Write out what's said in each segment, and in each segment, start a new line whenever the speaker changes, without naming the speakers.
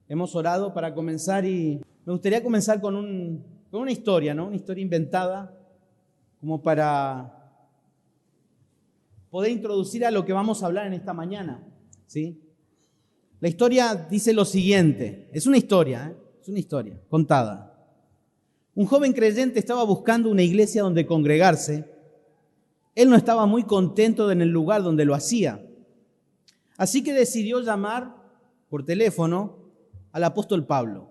Hemos orado para comenzar y me gustaría comenzar con una historia, ¿no? Una historia inventada como para poder introducir a lo que vamos a hablar en esta mañana, ¿sí? La historia dice lo siguiente, es una historia contada. Un joven creyente estaba buscando una iglesia donde congregarse. Él no estaba muy contento en el lugar donde lo hacía. Así que decidió llamar por teléfono al apóstol Pablo.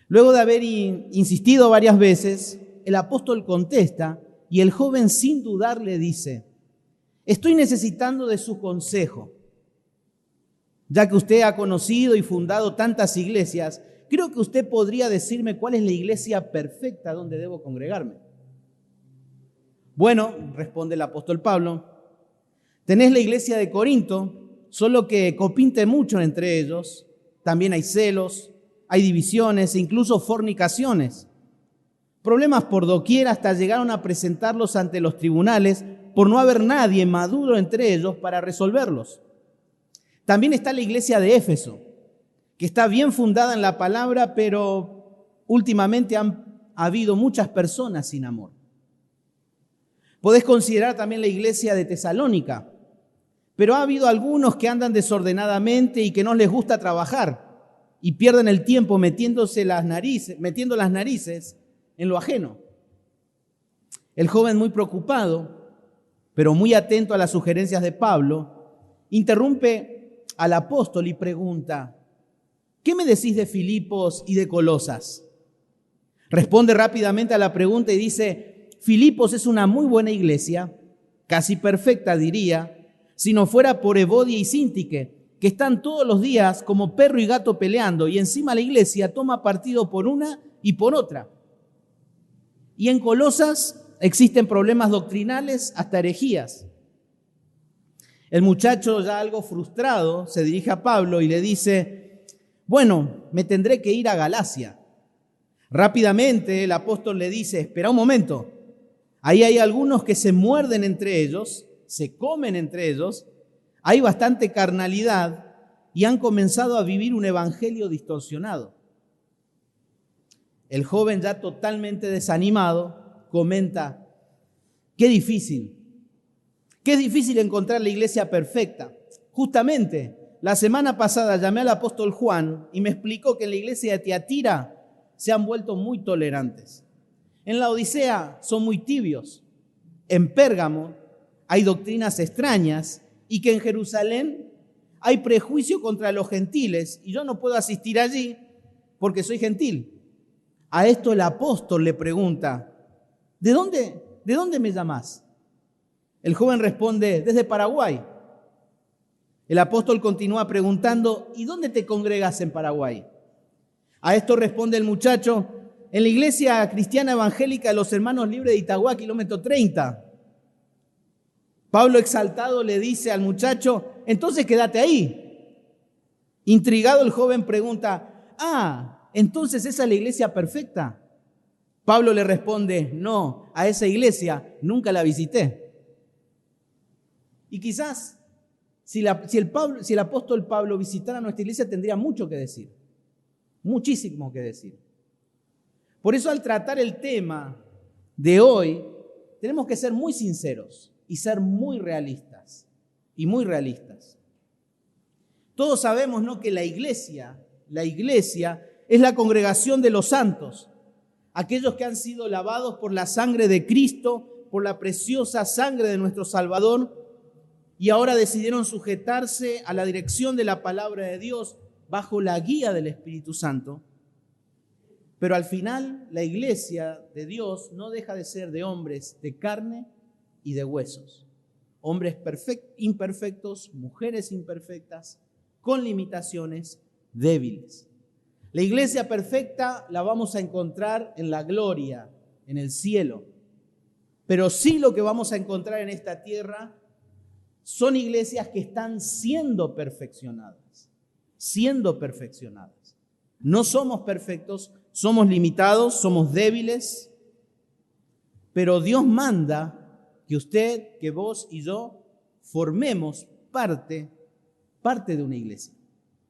Luego de haber insistido varias veces, el apóstol contesta y el joven sin dudar le dice: estoy necesitando de su consejo. Ya que usted ha conocido y fundado tantas iglesias, creo que usted podría decirme cuál es la iglesia perfecta donde debo congregarme. Bueno, responde el apóstol Pablo, tenés la iglesia de Corinto, solo que compite mucho entre ellos. También hay celos, hay divisiones e incluso fornicaciones. Problemas por doquier, hasta llegaron a presentarlos ante los tribunales por no haber nadie maduro entre ellos para resolverlos. También está la iglesia de Éfeso, que está bien fundada en la palabra, pero últimamente ha habido muchas personas sin amor. Podés considerar también la iglesia de Tesalónica, pero ha habido algunos que andan desordenadamente y que no les gusta trabajar y pierden el tiempo metiendo las narices en lo ajeno. El joven, muy preocupado, pero muy atento a las sugerencias de Pablo, interrumpe al apóstol y pregunta: ¿qué me decís de Filipos y de Colosas? Responde rápidamente a la pregunta y dice: Filipos es una muy buena iglesia, casi perfecta diría, si no fuera por Evodia y Síntique, que están todos los días como perro y gato peleando, y encima la iglesia toma partido por una y por otra. Y en Colosas existen problemas doctrinales hasta herejías. El muchacho, ya algo frustrado, se dirige a Pablo y le dice: bueno, me tendré que ir a Galacia. Rápidamente el apóstol le dice: espera un momento, ahí hay algunos que se muerden entre ellos, se comen entre ellos, hay bastante carnalidad y han comenzado a vivir un evangelio distorsionado. El joven, ya totalmente desanimado, comenta: qué difícil encontrar la iglesia perfecta. Justamente la semana pasada llamé al apóstol Juan y me explicó que en la iglesia de Tiatira se han vuelto muy tolerantes. En la Odisea son muy tibios. En Pérgamo hay doctrinas extrañas y que en Jerusalén hay prejuicio contra los gentiles y yo no puedo asistir allí porque soy gentil. A esto el apóstol le pregunta: ¿de dónde me llamás? El joven responde: desde Paraguay. El apóstol continúa preguntando: ¿y dónde te congregas en Paraguay? A esto responde el muchacho: en la iglesia cristiana evangélica de los Hermanos Libres de Itagua, kilómetro 30. Pablo, exaltado, le dice al muchacho: entonces quédate ahí. Intrigado, el joven pregunta: entonces esa es la iglesia perfecta. Pablo le responde: no, a esa iglesia nunca la visité. Y quizás si el apóstol Pablo visitara nuestra iglesia tendría mucho que decir, muchísimo que decir. Por eso, al tratar el tema de hoy, tenemos que ser muy sinceros y ser muy realistas. Todos sabemos, ¿no?, que la iglesia es la congregación de los santos, aquellos que han sido lavados por la sangre de Cristo, por la preciosa sangre de nuestro Salvador, y ahora decidieron sujetarse a la dirección de la palabra de Dios bajo la guía del Espíritu Santo. Pero al final, la iglesia de Dios no deja de ser de hombres de carne y de huesos. Hombres imperfectos, mujeres imperfectas, con limitaciones, débiles. La iglesia perfecta la vamos a encontrar en la gloria, en el cielo. Pero sí, lo que vamos a encontrar en esta tierra son iglesias que están siendo perfeccionadas. No somos perfectos, somos limitados, somos débiles, pero Dios manda que usted, que vos y yo formemos parte de una iglesia.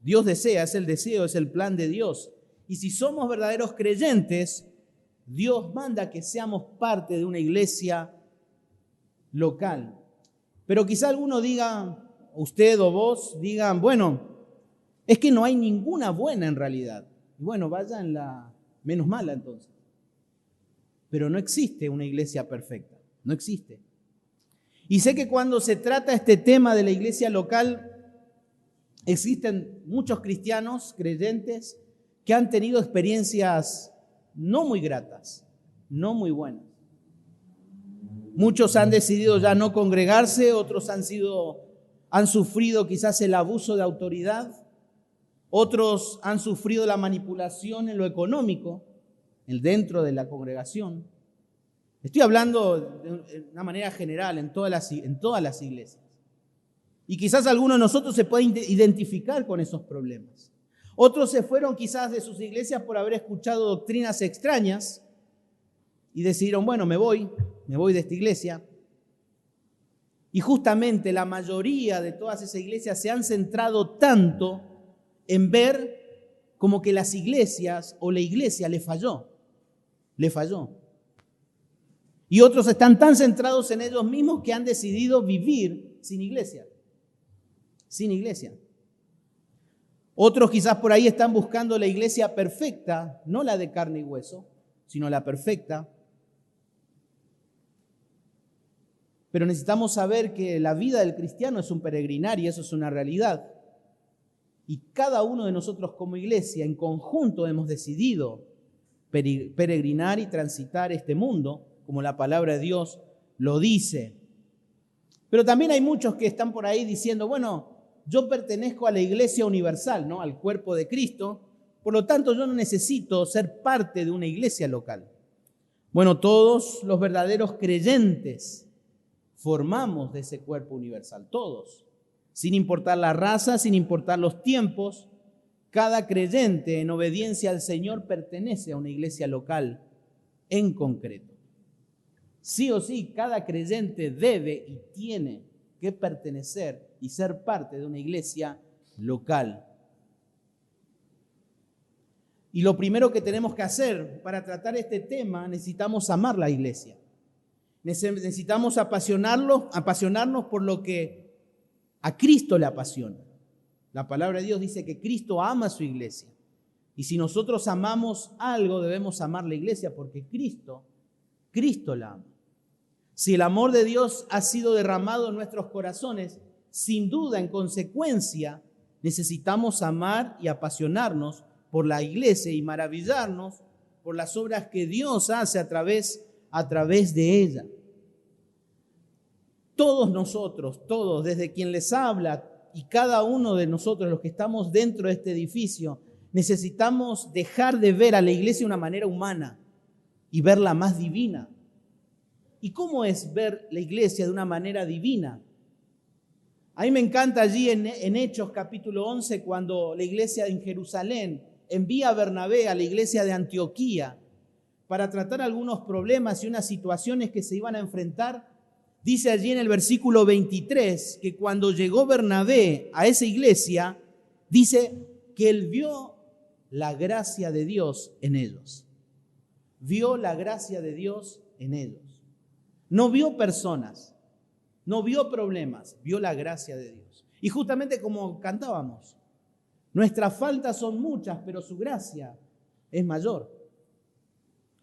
Dios desea, es el deseo, es el plan de Dios. Y si somos verdaderos creyentes, Dios manda que seamos parte de una iglesia local. Pero quizá alguno diga, usted o vos digan, bueno, es que no hay ninguna buena en realidad. Y bueno, vaya en la menos mala entonces. Pero no existe una iglesia perfecta, no existe. Y sé que cuando se trata este tema de la iglesia local, existen muchos cristianos, creyentes, que han tenido experiencias no muy gratas, no muy buenas. Muchos han decidido ya no congregarse, otros han sufrido quizás el abuso de autoridad, otros han sufrido la manipulación en lo económico, dentro de la congregación. Estoy hablando de una manera general en todas las iglesias. Y quizás alguno de nosotros se puede identificar con esos problemas. Otros se fueron quizás de sus iglesias por haber escuchado doctrinas extrañas y decidieron, bueno, me voy de esta iglesia. Y justamente la mayoría de todas esas iglesias se han centrado tanto en ver como que las iglesias o la iglesia le falló. Y otros están tan centrados en ellos mismos que han decidido vivir sin iglesia. Otros quizás por ahí están buscando la iglesia perfecta, no la de carne y hueso, sino la perfecta. Pero necesitamos saber que la vida del cristiano es un peregrinar y eso es una realidad. Y cada uno de nosotros como iglesia en conjunto hemos decidido peregrinar y transitar este mundo, como la palabra de Dios lo dice. Pero también hay muchos que están por ahí diciendo, bueno, yo pertenezco a la iglesia universal, ¿no? Al cuerpo de Cristo, por lo tanto yo no necesito ser parte de una iglesia local. Bueno, todos los verdaderos creyentes formamos de ese cuerpo universal, todos, sin importar la raza, sin importar los tiempos. Cada creyente en obediencia al Señor pertenece a una iglesia local en concreto. Sí o sí, cada creyente debe y tiene que pertenecer y ser parte de una iglesia local. Y lo primero que tenemos que hacer para tratar este tema, necesitamos amar la iglesia. Necesitamos apasionarnos por lo que a Cristo le apasiona. La palabra de Dios dice que Cristo ama a su iglesia. Y si nosotros amamos algo, debemos amar la iglesia porque Cristo la ama. Si el amor de Dios ha sido derramado en nuestros corazones, sin duda, en consecuencia, necesitamos amar y apasionarnos por la iglesia y maravillarnos por las obras que Dios hace a través de ella. Todos nosotros, desde quien les habla y cada uno de nosotros, los que estamos dentro de este edificio, necesitamos dejar de ver a la iglesia de una manera humana y verla más divina. ¿Y cómo es ver la iglesia de una manera divina? A mí me encanta allí en Hechos capítulo 11, cuando la iglesia en Jerusalén envía a Bernabé a la iglesia de Antioquía para tratar algunos problemas y unas situaciones que se iban a enfrentar. Dice allí en el versículo 23 que cuando llegó Bernabé a esa iglesia, dice que él vio la gracia de Dios en ellos. Vio la gracia de Dios en ellos. No vio personas, no vio problemas, vio la gracia de Dios. Y justamente como cantábamos, nuestras faltas son muchas, pero su gracia es mayor.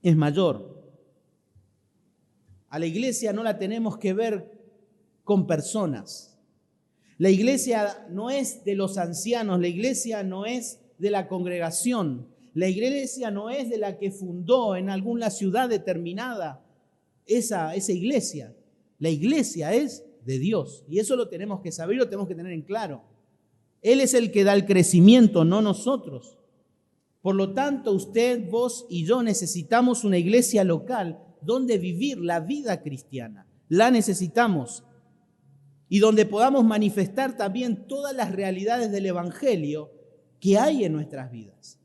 Es mayor. A la iglesia no la tenemos que ver con personas. La iglesia no es de los ancianos, la iglesia no es de la congregación, la iglesia no es de la que fundó en alguna ciudad determinada esa iglesia. La iglesia es de Dios y eso lo tenemos que saber y lo tenemos que tener en claro. Él es el que da el crecimiento, no nosotros. Por lo tanto, usted, vos y yo necesitamos una iglesia local donde vivir la vida cristiana. La necesitamos. Y donde podamos manifestar también todas las realidades del Evangelio que hay en nuestras vidas.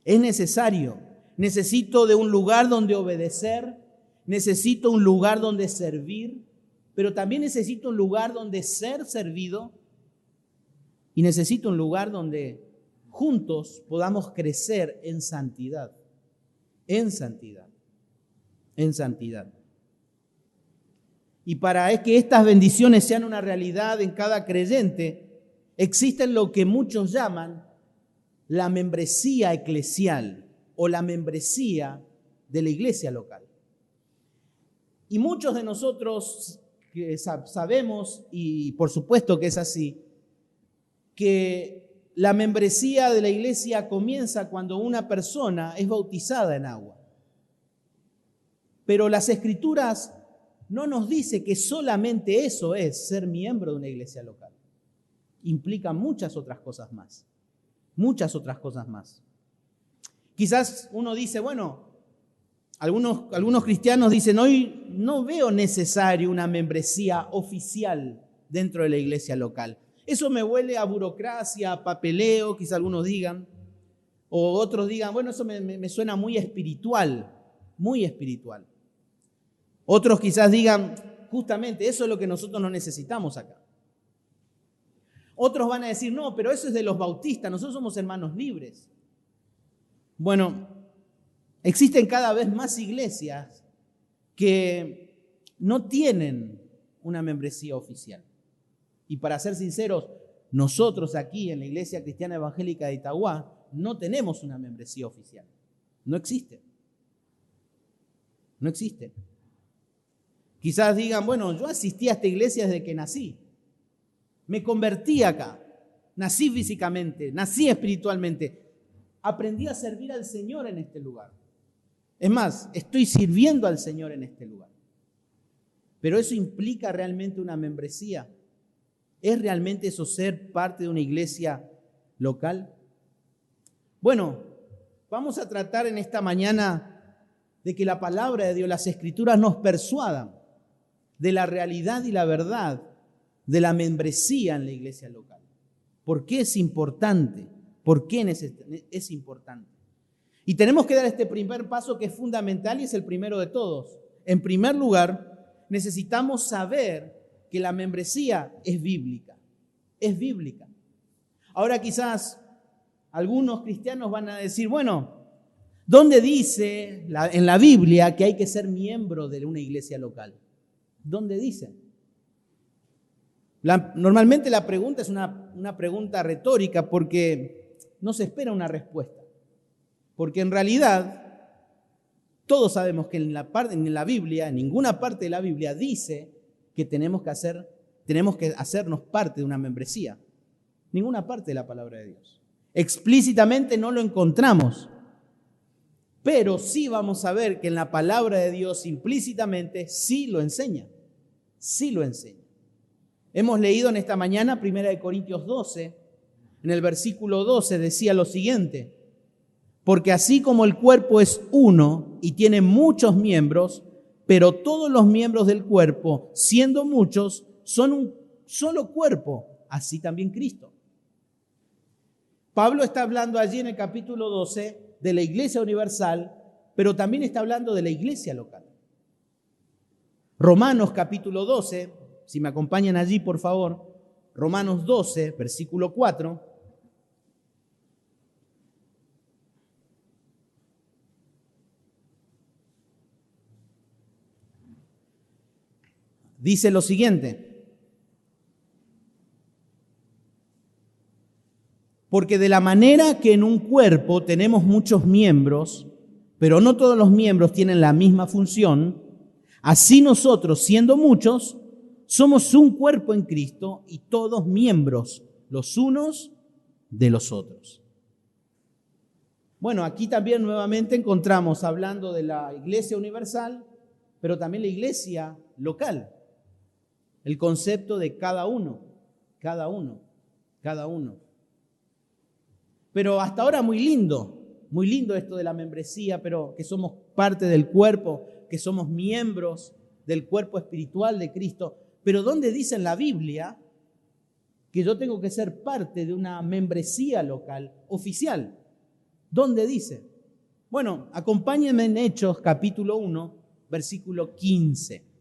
Es necesario. Necesito de un lugar donde obedecer, necesito un lugar donde servir, pero también necesito un lugar donde ser servido. Y necesito un lugar donde juntos podamos crecer en santidad, en santidad, en santidad. Y para que estas bendiciones sean una realidad en cada creyente, existen lo que muchos llaman la membresía eclesial o la membresía de la iglesia local. Y muchos de nosotros que sabemos, y por supuesto que es así, que la membresía de la iglesia comienza cuando una persona es bautizada en agua. Pero las Escrituras no nos dice que solamente eso es ser miembro de una iglesia local. Implica muchas otras cosas más. Muchas otras cosas más. Quizás uno dice, bueno, algunos cristianos dicen, hoy no veo necesario una membresía oficial dentro de la iglesia local. Eso me huele a burocracia, a papeleo, quizás algunos digan. O otros digan, bueno, eso me suena muy espiritual, muy espiritual. Otros quizás digan, justamente eso es lo que nosotros no necesitamos acá. Otros van a decir, no, pero eso es de los bautistas, nosotros somos hermanos libres. Bueno, existen cada vez más iglesias que no tienen una membresía oficial. Y para ser sinceros, nosotros aquí en la Iglesia Cristiana Evangélica de Itauguá no tenemos una membresía oficial. No existe. No existe. Quizás digan, bueno, yo asistí a esta iglesia desde que nací. Me convertí acá. Nací físicamente, nací espiritualmente. Aprendí a servir al Señor en este lugar. Es más, estoy sirviendo al Señor en este lugar. Pero eso implica realmente una membresía. ¿Es realmente eso ser parte de una iglesia local? Bueno, vamos a tratar en esta mañana de que la palabra de Dios, las Escrituras nos persuadan de la realidad y la verdad de la membresía en la iglesia local. ¿Por qué es importante? ¿Por qué es importante? Y tenemos que dar este primer paso que es fundamental y es el primero de todos. En primer lugar, necesitamos saber que la membresía es bíblica. Es bíblica. Ahora quizás algunos cristianos van a decir, bueno, ¿dónde dice en la Biblia que hay que ser miembro de una iglesia local? ¿Dónde dice? Normalmente la pregunta es una pregunta retórica porque no se espera una respuesta. Porque en realidad todos sabemos que en la Biblia, en ninguna parte de la Biblia dice que tenemos que hacernos parte de una membresía. Ninguna parte de la palabra de Dios. Explícitamente no lo encontramos. Pero sí vamos a ver que en la palabra de Dios implícitamente sí lo enseña. Sí lo enseña. Hemos leído en esta mañana 1 Corintios 12, en el versículo 12 decía lo siguiente: porque así como el cuerpo es uno y tiene muchos miembros, pero todos los miembros del cuerpo, siendo muchos, son un solo cuerpo, así también Cristo. Pablo está hablando allí en el capítulo 12 de la iglesia universal, pero también está hablando de la iglesia local. Romanos capítulo 12, si me acompañan allí por favor, Romanos 12, versículo 4. Dice lo siguiente: porque de la manera que en un cuerpo tenemos muchos miembros, pero no todos los miembros tienen la misma función, así nosotros, siendo muchos, somos un cuerpo en Cristo y todos miembros los unos de los otros. Bueno, aquí también nuevamente encontramos hablando de la iglesia universal, pero también la iglesia local. El concepto de cada uno. Pero hasta ahora muy lindo esto de la membresía, pero que somos parte del cuerpo, que somos miembros del cuerpo espiritual de Cristo. Pero ¿dónde dice en la Biblia que yo tengo que ser parte de una membresía local oficial? ¿Dónde dice? Bueno, acompáñenme en Hechos capítulo 1, versículo 15.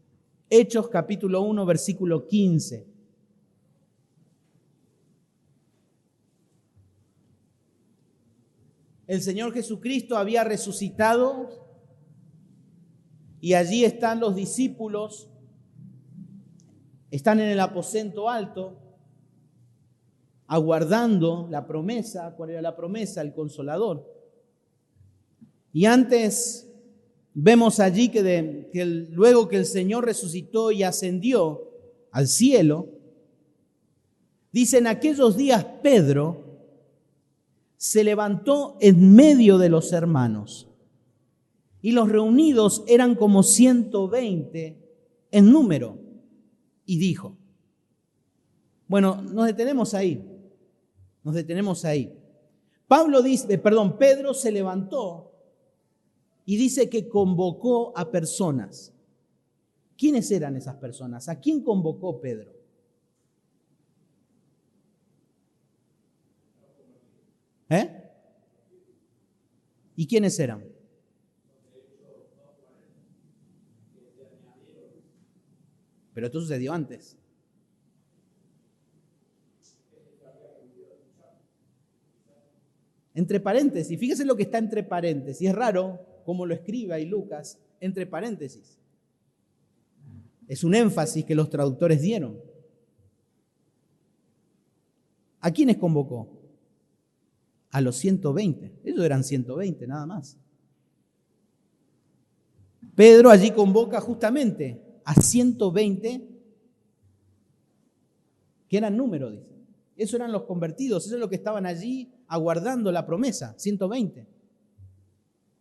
Hechos capítulo 1, versículo 15. El Señor Jesucristo había resucitado y allí están los discípulos, están en el aposento alto, aguardando la promesa. ¿Cuál era la promesa? El Consolador. Y antes vemos allí que luego que el Señor resucitó y ascendió al cielo, dice: en aquellos días Pedro se levantó en medio de los hermanos, y los reunidos eran como 120 en número, y dijo. Bueno, nos detenemos ahí. Pedro se levantó y dice que convocó a personas. ¿Quiénes eran esas personas? ¿A quién convocó Pedro? ¿Y quiénes eran? Pero esto sucedió antes. Entre paréntesis, fíjese lo que está entre paréntesis. Es raro cómo lo escribe ahí Lucas, entre paréntesis. Es un énfasis que los traductores dieron. ¿A quiénes convocó? A los 120. Ellos eran 120, nada más. Pedro allí convoca justamente a 120, que eran número, dice. Esos eran los convertidos, esos eran los que estaban allí aguardando la promesa, 120.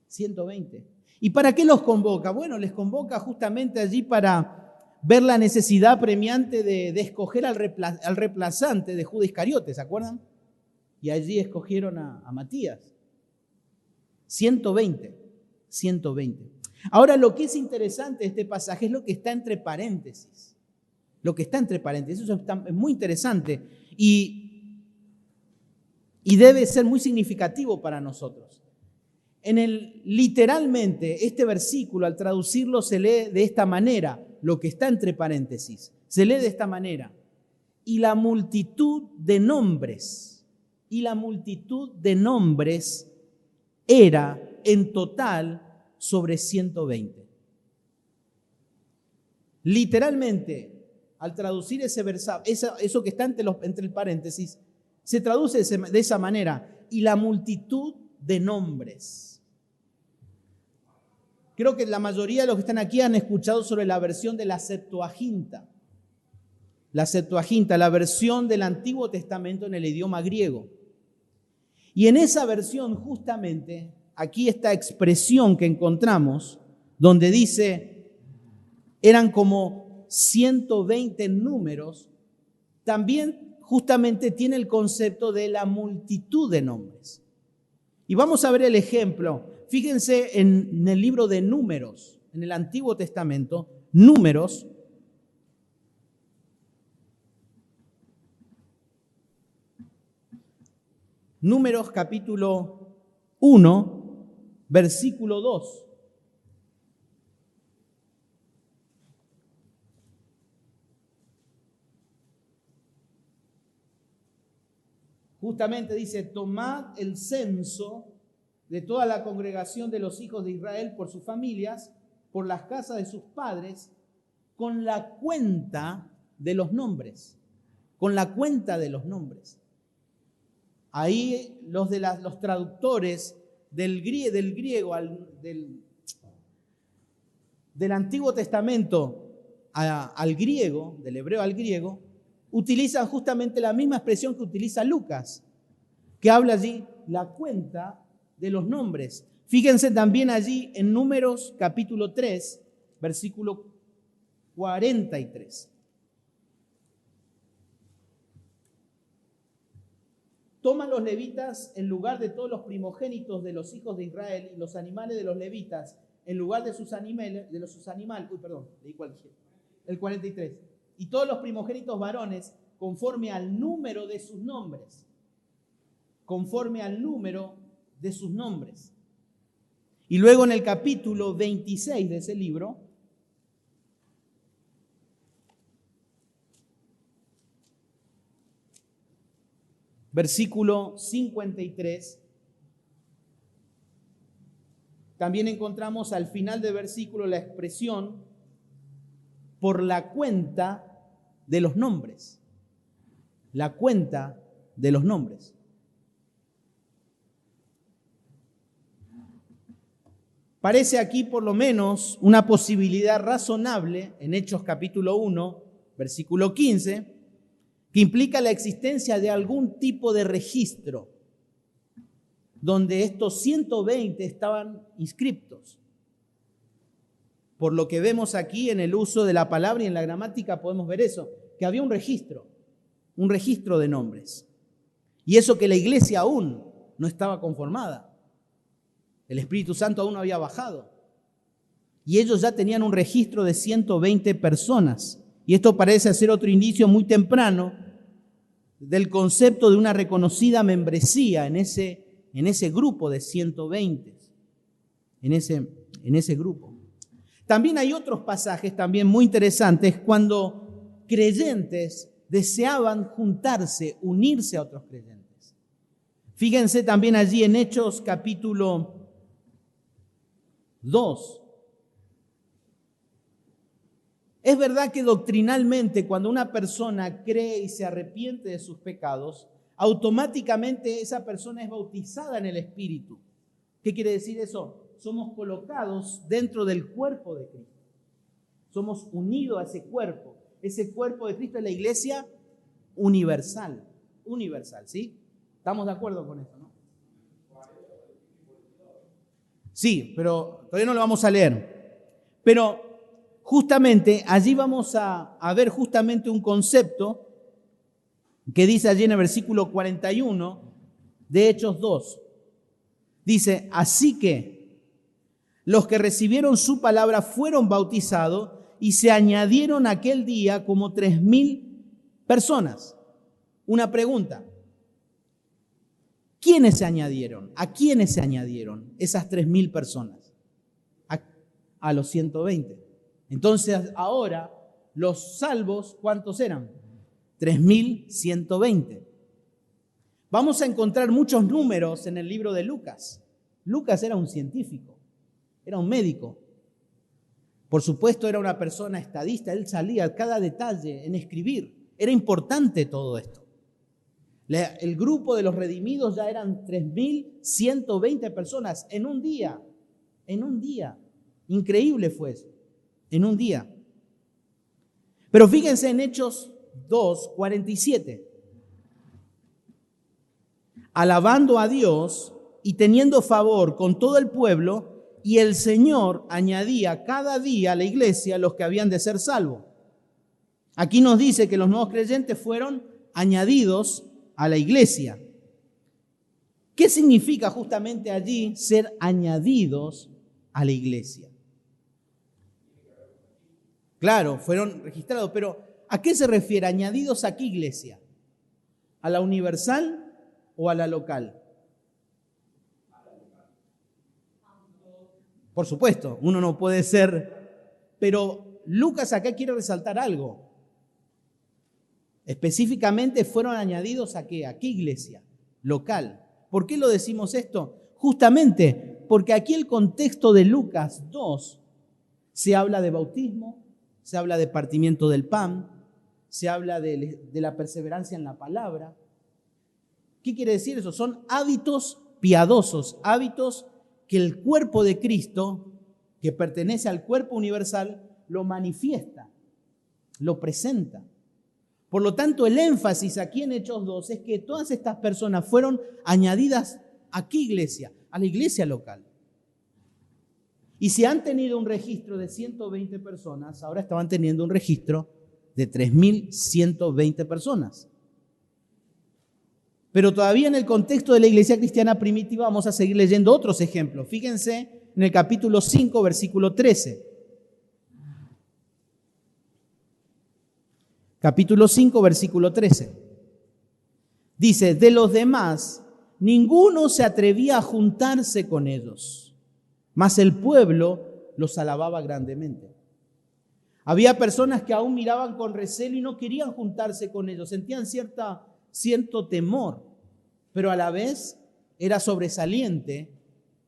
120. ¿Y para qué los convoca? Bueno, les convoca justamente allí para ver la necesidad premiante de escoger al reemplazante de Judas Iscariote, ¿se acuerdan? Y allí escogieron a Matías. 120. Ahora, lo que es interesante de este pasaje es lo que está entre paréntesis. Eso es muy interesante y debe ser muy significativo para nosotros. Literalmente, este versículo, al traducirlo, se lee de esta manera, lo que está entre paréntesis. Se lee de esta manera: y la multitud de nombres era en total sobre 120. Literalmente, al traducir ese verso, eso que está entre el paréntesis, se traduce de esa manera: y la multitud de nombres. Creo que la mayoría de los que están aquí han escuchado sobre la versión de la Septuaginta. La Septuaginta, la versión del Antiguo Testamento en el idioma griego. Y en esa versión, justamente, aquí esta expresión que encontramos, donde dice, eran como 120 números, también justamente tiene el concepto de la multitud de nombres. Y vamos a ver el ejemplo. Fíjense en el libro de Números, en el Antiguo Testamento, Números. Números capítulo 1, versículo 2. Justamente dice: tomad el censo de toda la congregación de los hijos de Israel por sus familias, por las casas de sus padres, con la cuenta de los nombres. Con la cuenta de los nombres. Ahí los traductores del griego del Antiguo Testamento al griego, del hebreo al griego, utilizan justamente la misma expresión que utiliza Lucas, que habla allí la cuenta de los nombres. Fíjense también allí en Números capítulo 3, versículo 43. Toman los levitas en lugar de todos los primogénitos de los hijos de Israel y los animales de los levitas en lugar de sus animales, leí cualquiera. El 43. Y todos los primogénitos varones conforme al número de sus nombres. Conforme al número de sus nombres. Y luego en el capítulo 26 de ese libro, versículo 53, también encontramos al final del versículo la expresión por la cuenta de los nombres. La cuenta de los nombres. Parece aquí por lo menos una posibilidad razonable en Hechos capítulo 1, versículo 15, que implica la existencia de algún tipo de registro donde estos 120 estaban inscriptos. Por lo que vemos aquí en el uso de la palabra y en la gramática podemos ver eso, que había un registro de nombres. Y eso que la iglesia aún no estaba conformada. El Espíritu Santo aún no había bajado. Y ellos ya tenían un registro de 120 personas. Y esto parece ser otro indicio muy temprano del concepto de una reconocida membresía en ese grupo de 120. En ese grupo. También hay otros pasajes también muy interesantes cuando creyentes deseaban juntarse, unirse a otros creyentes. Fíjense también allí en Hechos capítulo 2. Es verdad que doctrinalmente cuando una persona cree y se arrepiente de sus pecados, automáticamente esa persona es bautizada en el Espíritu. ¿Qué quiere decir eso? Somos colocados dentro del cuerpo de Cristo. Somos unidos a ese cuerpo. Ese cuerpo de Cristo es la iglesia universal. Universal, ¿sí? ¿Estamos de acuerdo con eso, no? Sí, pero todavía no lo vamos a leer. Pero justamente allí vamos a ver justamente un concepto que dice allí en el versículo 41 de Hechos 2. Dice, así que los que recibieron su palabra fueron bautizados y se añadieron aquel día como 3,000 personas. Una pregunta. ¿Quiénes se añadieron? ¿A quiénes se añadieron esas 3,000 personas? A los 120. Entonces ahora los salvos, ¿cuántos eran? 3,120. Vamos a encontrar muchos números en el libro de Lucas. Lucas era un científico, era un médico. Por supuesto era una persona estadista, él salía a cada detalle en escribir. Era importante todo esto. El grupo de los redimidos ya eran 3,120 personas en un día. En un día. Increíble fue eso. En un día. Pero fíjense en Hechos 2:47. Alabando a Dios y teniendo favor con todo el pueblo, y el Señor añadía cada día a la iglesia los que habían de ser salvos. Aquí nos dice que los nuevos creyentes fueron añadidos a la iglesia. ¿Qué significa justamente allí ser añadidos a la iglesia? Claro, fueron registrados, pero ¿a qué se refiere? ¿Añadidos a qué iglesia? ¿A la universal o a la local? Por supuesto, uno no puede ser, pero Lucas acá quiere resaltar algo. Específicamente fueron añadidos ¿a qué? ¿A qué iglesia? Local. ¿Por qué lo decimos esto? Justamente porque aquí el contexto de Lucas 2 se habla de bautismo, se habla de partimiento del pan, se habla de la perseverancia en la palabra. ¿Qué quiere decir eso? Son hábitos piadosos, hábitos que el cuerpo de Cristo, que pertenece al cuerpo universal, lo manifiesta, lo presenta. Por lo tanto, el énfasis aquí en Hechos 2 es que todas estas personas fueron añadidas ¿a qué iglesia? A la iglesia local. Y si han tenido un registro de 120 personas, ahora estaban teniendo un registro de 3,120 personas. Pero todavía en el contexto de la iglesia cristiana primitiva vamos a seguir leyendo otros ejemplos. Fíjense en el capítulo 5, versículo 13. Capítulo 5, versículo 13. Dice, de los demás, ninguno se atrevía a juntarse con ellos, mas el pueblo los alababa grandemente. Había personas que aún miraban con recelo y no querían juntarse con ellos, sentían cierto temor, pero a la vez era sobresaliente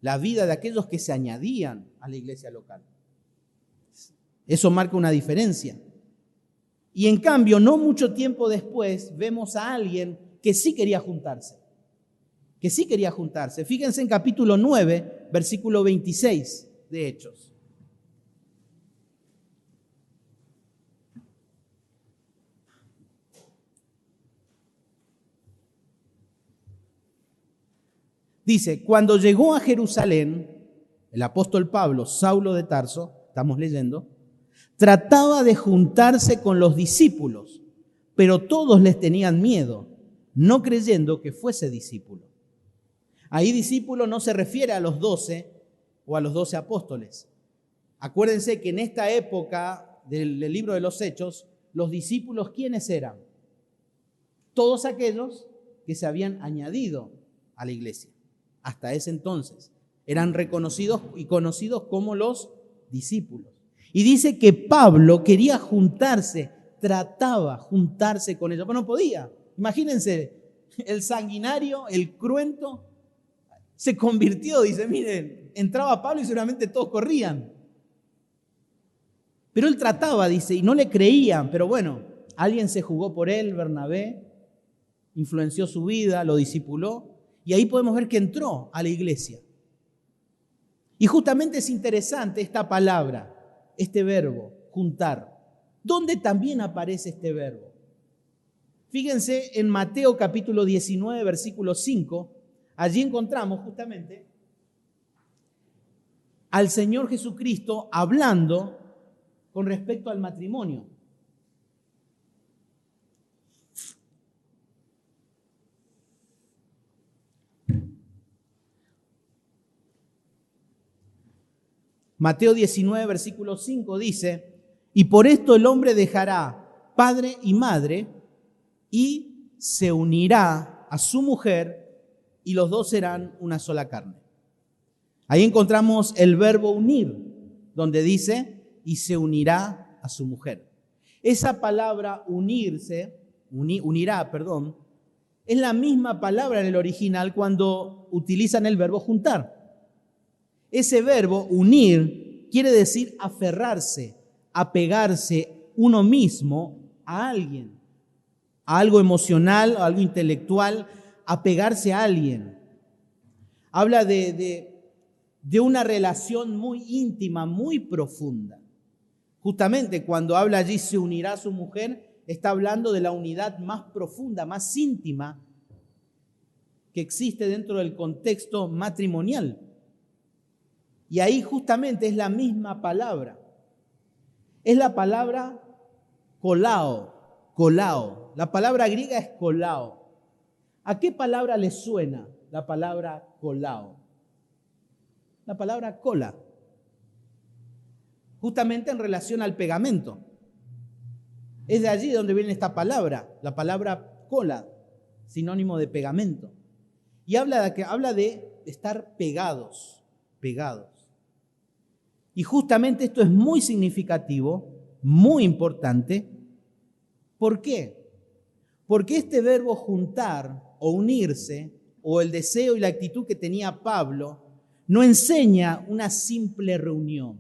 la vida de aquellos que se añadían a la iglesia local. Eso marca una diferencia. Y en cambio, no mucho tiempo después, vemos a alguien que sí quería juntarse. Que sí quería juntarse. Fíjense en capítulo 9, versículo 26 de Hechos. Dice, cuando llegó a Jerusalén, el apóstol Pablo, Saulo de Tarso, estamos leyendo, trataba de juntarse con los discípulos, pero todos les tenían miedo, no creyendo que fuese discípulo. Ahí discípulo no se refiere a los 12 o a los 12 apóstoles. Acuérdense que en esta época del libro de los Hechos, los discípulos, ¿quiénes eran? Todos aquellos que se habían añadido a la iglesia. Hasta ese entonces eran reconocidos y conocidos como los discípulos. Y dice que Pablo quería juntarse, trataba juntarse con ellos, pero no podía. Imagínense, el sanguinario, el cruento, se convirtió, dice, miren, entraba Pablo y seguramente todos corrían. Pero él trataba, dice, y no le creían, pero bueno, alguien se jugó por él, Bernabé, influenció su vida, lo discipuló, y ahí podemos ver que entró a la iglesia. Y justamente es interesante esta palabra, este verbo, juntar. ¿Dónde también aparece este verbo? Fíjense en Mateo capítulo 19, versículo 5, allí encontramos justamente al Señor Jesucristo hablando con respecto al matrimonio. Mateo 19, versículo 5 dice, y por esto el hombre dejará padre y madre y se unirá a su mujer y los dos serán una sola carne. Ahí encontramos el verbo unir, donde dice, y se unirá a su mujer. Esa palabra unirse, unirá, es la misma palabra en el original cuando utilizan el verbo juntar. Ese verbo, unir, quiere decir aferrarse, apegarse uno mismo a alguien, a algo emocional, a algo intelectual, apegarse a alguien. Habla de una relación muy íntima, muy profunda. Justamente cuando habla allí se unirá a su mujer, está hablando de la unidad más profunda, más íntima que existe dentro del contexto matrimonial. Y ahí justamente es la misma palabra. Es la palabra kolao. La palabra griega es kolao. ¿A qué palabra le suena la palabra kolao? La palabra cola. Justamente en relación al pegamento. Es de allí donde viene esta palabra, la palabra cola, sinónimo de pegamento. Y habla de estar pegados. Y justamente esto es muy significativo, muy importante. ¿Por qué? Porque este verbo juntar o unirse, o el deseo y la actitud que tenía Pablo, no enseña una simple reunión.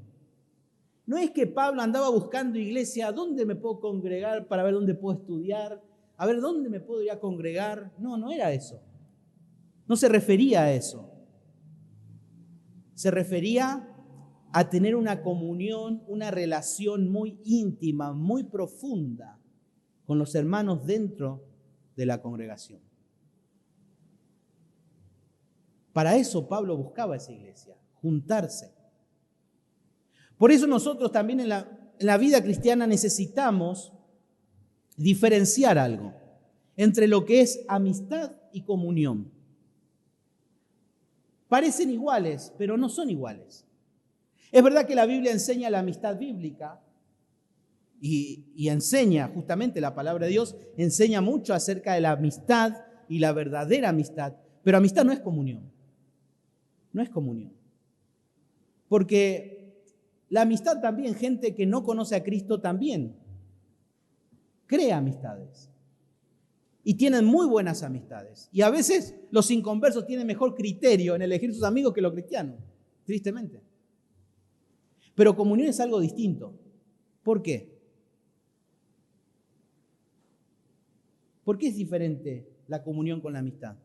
No es que Pablo andaba buscando iglesia, ¿dónde me puedo congregar para ver dónde puedo estudiar? A ver, ¿dónde me puedo ir a congregar? No era eso. No se refería a eso. Se refería a tener una comunión, una relación muy íntima, muy profunda con los hermanos dentro de la congregación. Para eso Pablo buscaba esa iglesia, juntarse. Por eso nosotros también en la vida cristiana necesitamos diferenciar algo entre lo que es amistad y comunión. Parecen iguales, pero no son iguales. Es verdad que la Biblia enseña la amistad bíblica y enseña, justamente la palabra de Dios, enseña mucho acerca de la amistad y la verdadera amistad, pero amistad no es comunión. No es comunión. Porque la amistad también, gente que no conoce a Cristo también crea amistades. y tienen muy buenas amistades. Y a veces los inconversos tienen mejor criterio en elegir sus amigos que los cristianos, tristemente. Pero comunión es algo distinto. ¿Por qué? ¿Por qué es diferente la comunión con la amistad?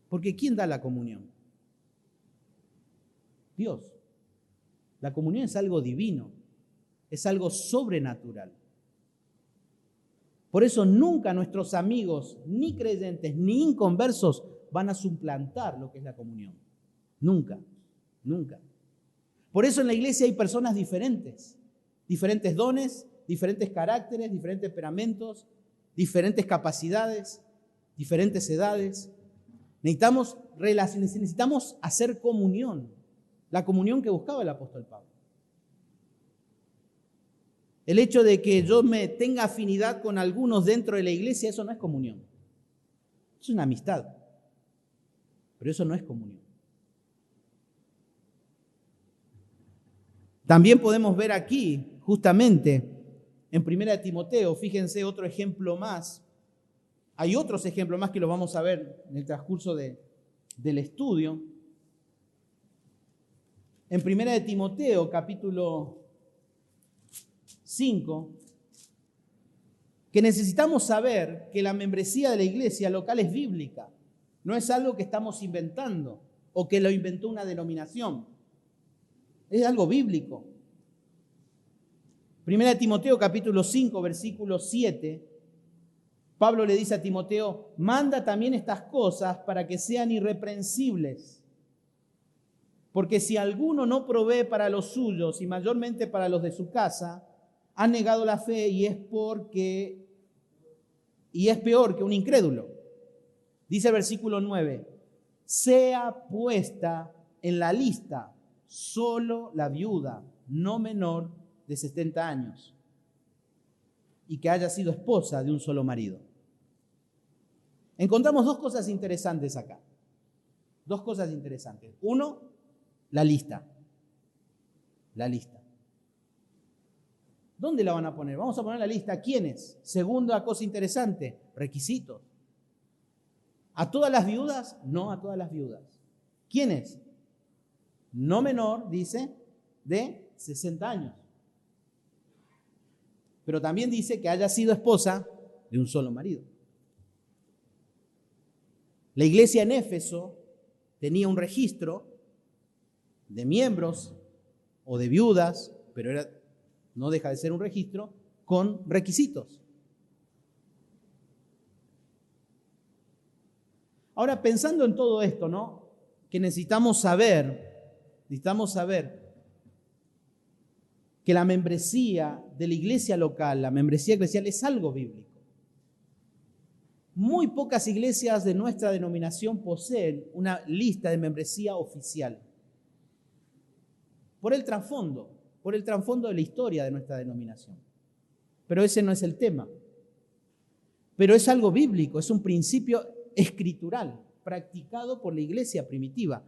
Porque ¿quién da la comunión? Dios. La comunión es algo divino, es algo sobrenatural. Por eso nunca nuestros amigos, ni creyentes, ni inconversos, van a suplantar lo que es la comunión. Nunca, nunca. Por eso en la iglesia hay personas diferentes dones, diferentes caracteres, diferentes temperamentos, diferentes capacidades, diferentes edades. Necesitamos relaciones, necesitamos hacer comunión, la comunión que buscaba el apóstol Pablo. El hecho de que yo me tenga afinidad con algunos dentro de la iglesia, eso no es comunión. Es una amistad, pero eso no es comunión. También podemos ver aquí, justamente, en 1 Timoteo, fíjense otro ejemplo más. Hay otros ejemplos más que los vamos a ver en el transcurso del estudio. En 1 Timoteo, capítulo 5, que necesitamos saber que la membresía de la iglesia local es bíblica. No es algo que estamos inventando o que lo inventó una denominación. Es algo bíblico. 1 Timoteo capítulo 5, versículo 7, Pablo le dice a Timoteo, manda también estas cosas para que sean irreprensibles. Porque si alguno no provee para los suyos y mayormente para los de su casa, ha negado la fe y es peor que un incrédulo. Dice el versículo 9, sea puesta en la lista solo la viuda, no menor de 70 años, y que haya sido esposa de un solo marido. Encontramos dos cosas interesantes acá. Dos cosas interesantes. Uno, la lista. La lista. ¿Dónde la van a poner? Vamos a poner la lista. ¿Quiénes? Segunda cosa interesante, requisitos. ¿A todas las viudas? No a todas las viudas. ¿Quiénes? No menor, dice, de 60 años. Pero también dice que haya sido esposa de un solo marido. La iglesia en Éfeso tenía un registro de miembros o de viudas, pero no deja de ser un registro con requisitos. Ahora, pensando en todo esto, ¿no? Que necesitamos saber que la membresía de la iglesia local, la membresía eclesial, es algo bíblico. Muy pocas iglesias de nuestra denominación poseen una lista de membresía oficial. Por el trasfondo de la historia de nuestra denominación. Pero ese no es el tema. Pero es algo bíblico, es un principio escritural, practicado por la iglesia primitiva,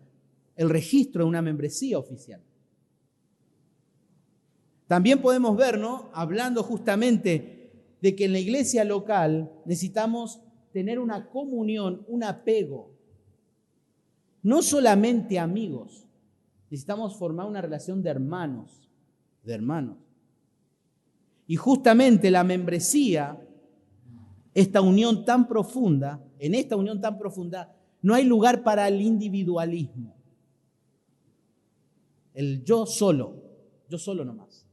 el registro de una membresía oficial. También podemos ver, ¿no? Hablando justamente de que en la iglesia local necesitamos tener una comunión, un apego. No solamente amigos, necesitamos formar una relación de hermanos. Y justamente la membresía, en esta unión tan profunda, no hay lugar para el individualismo. El yo solo nomás.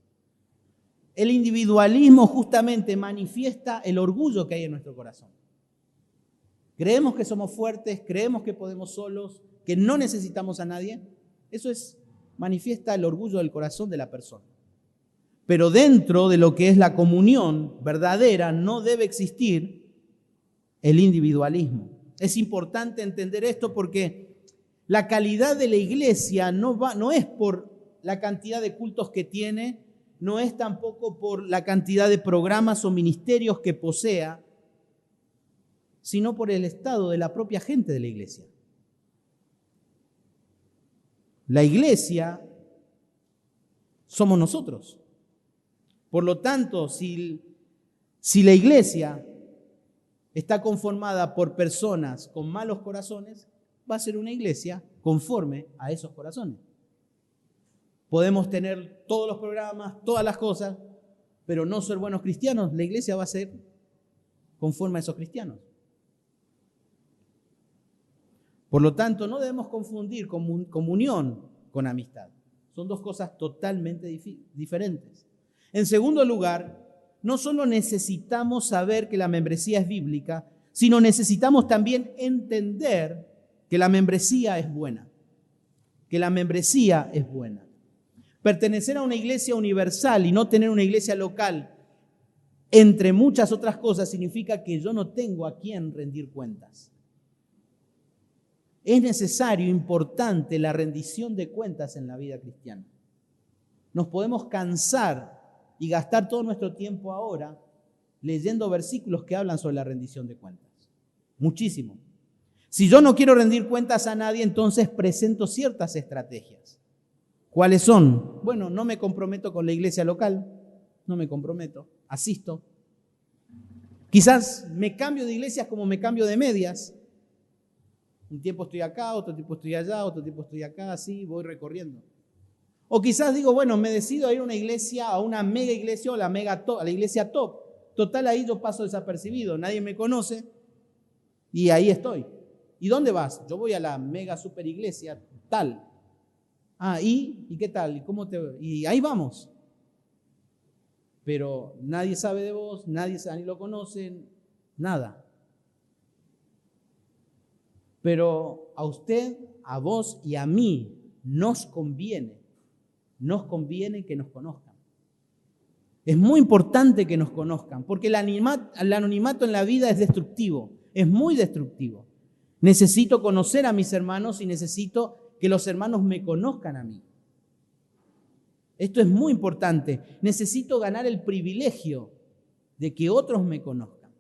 El individualismo justamente manifiesta el orgullo que hay en nuestro corazón. Creemos que somos fuertes, creemos que podemos solos, que no necesitamos a nadie. Eso manifiesta el orgullo del corazón de la persona. Pero dentro de lo que es la comunión verdadera no debe existir el individualismo. Es importante entender esto porque la calidad de la iglesia no es por la cantidad de cultos que tiene, no es tampoco por la cantidad de programas o ministerios que posea, sino por el estado de la propia gente de la iglesia. La iglesia somos nosotros. Por lo tanto, si Si la iglesia está conformada por personas con malos corazones, va a ser una iglesia conforme a esos corazones. Podemos tener todos los programas, todas las cosas, pero no ser buenos cristianos. La iglesia va a ser conforme a esos cristianos. Por lo tanto, no debemos confundir comunión con amistad. Son dos cosas totalmente diferentes. En segundo lugar, no solo necesitamos saber que la membresía es bíblica, sino necesitamos también entender que la membresía es buena. Que la membresía es buena. Pertenecer a una iglesia universal y no tener una iglesia local, entre muchas otras cosas, significa que yo no tengo a quién rendir cuentas. Es necesario, importante, la rendición de cuentas en la vida cristiana. Nos podemos cansar y gastar todo nuestro tiempo ahora leyendo versículos que hablan sobre la rendición de cuentas. Muchísimo. Si yo no quiero rendir cuentas a nadie, entonces presento ciertas estrategias. ¿Cuáles son? Bueno, no me comprometo con la iglesia local, no me comprometo, asisto. Quizás me cambio de iglesias como me cambio de medias. Un tiempo estoy acá, otro tiempo estoy allá, otro tiempo estoy acá, así voy recorriendo. O quizás digo, bueno, me decido a ir a una iglesia, a una mega iglesia o a la iglesia top. Total, ahí yo paso desapercibido, nadie me conoce y ahí estoy. ¿Y dónde vas? Yo voy a la mega super iglesia tal. Ah, ¿y qué tal? Y ahí vamos. Pero nadie sabe de vos, nadie ni lo conoce, nada. Pero a usted, a vos y a mí nos conviene que nos conozcan. Es muy importante que nos conozcan, porque el anonimato en la vida es destructivo, es muy destructivo. Necesito conocer a mis hermanos y necesito que los hermanos me conozcan a mí. Esto es muy importante. Necesito ganar el privilegio de que otros me conozcan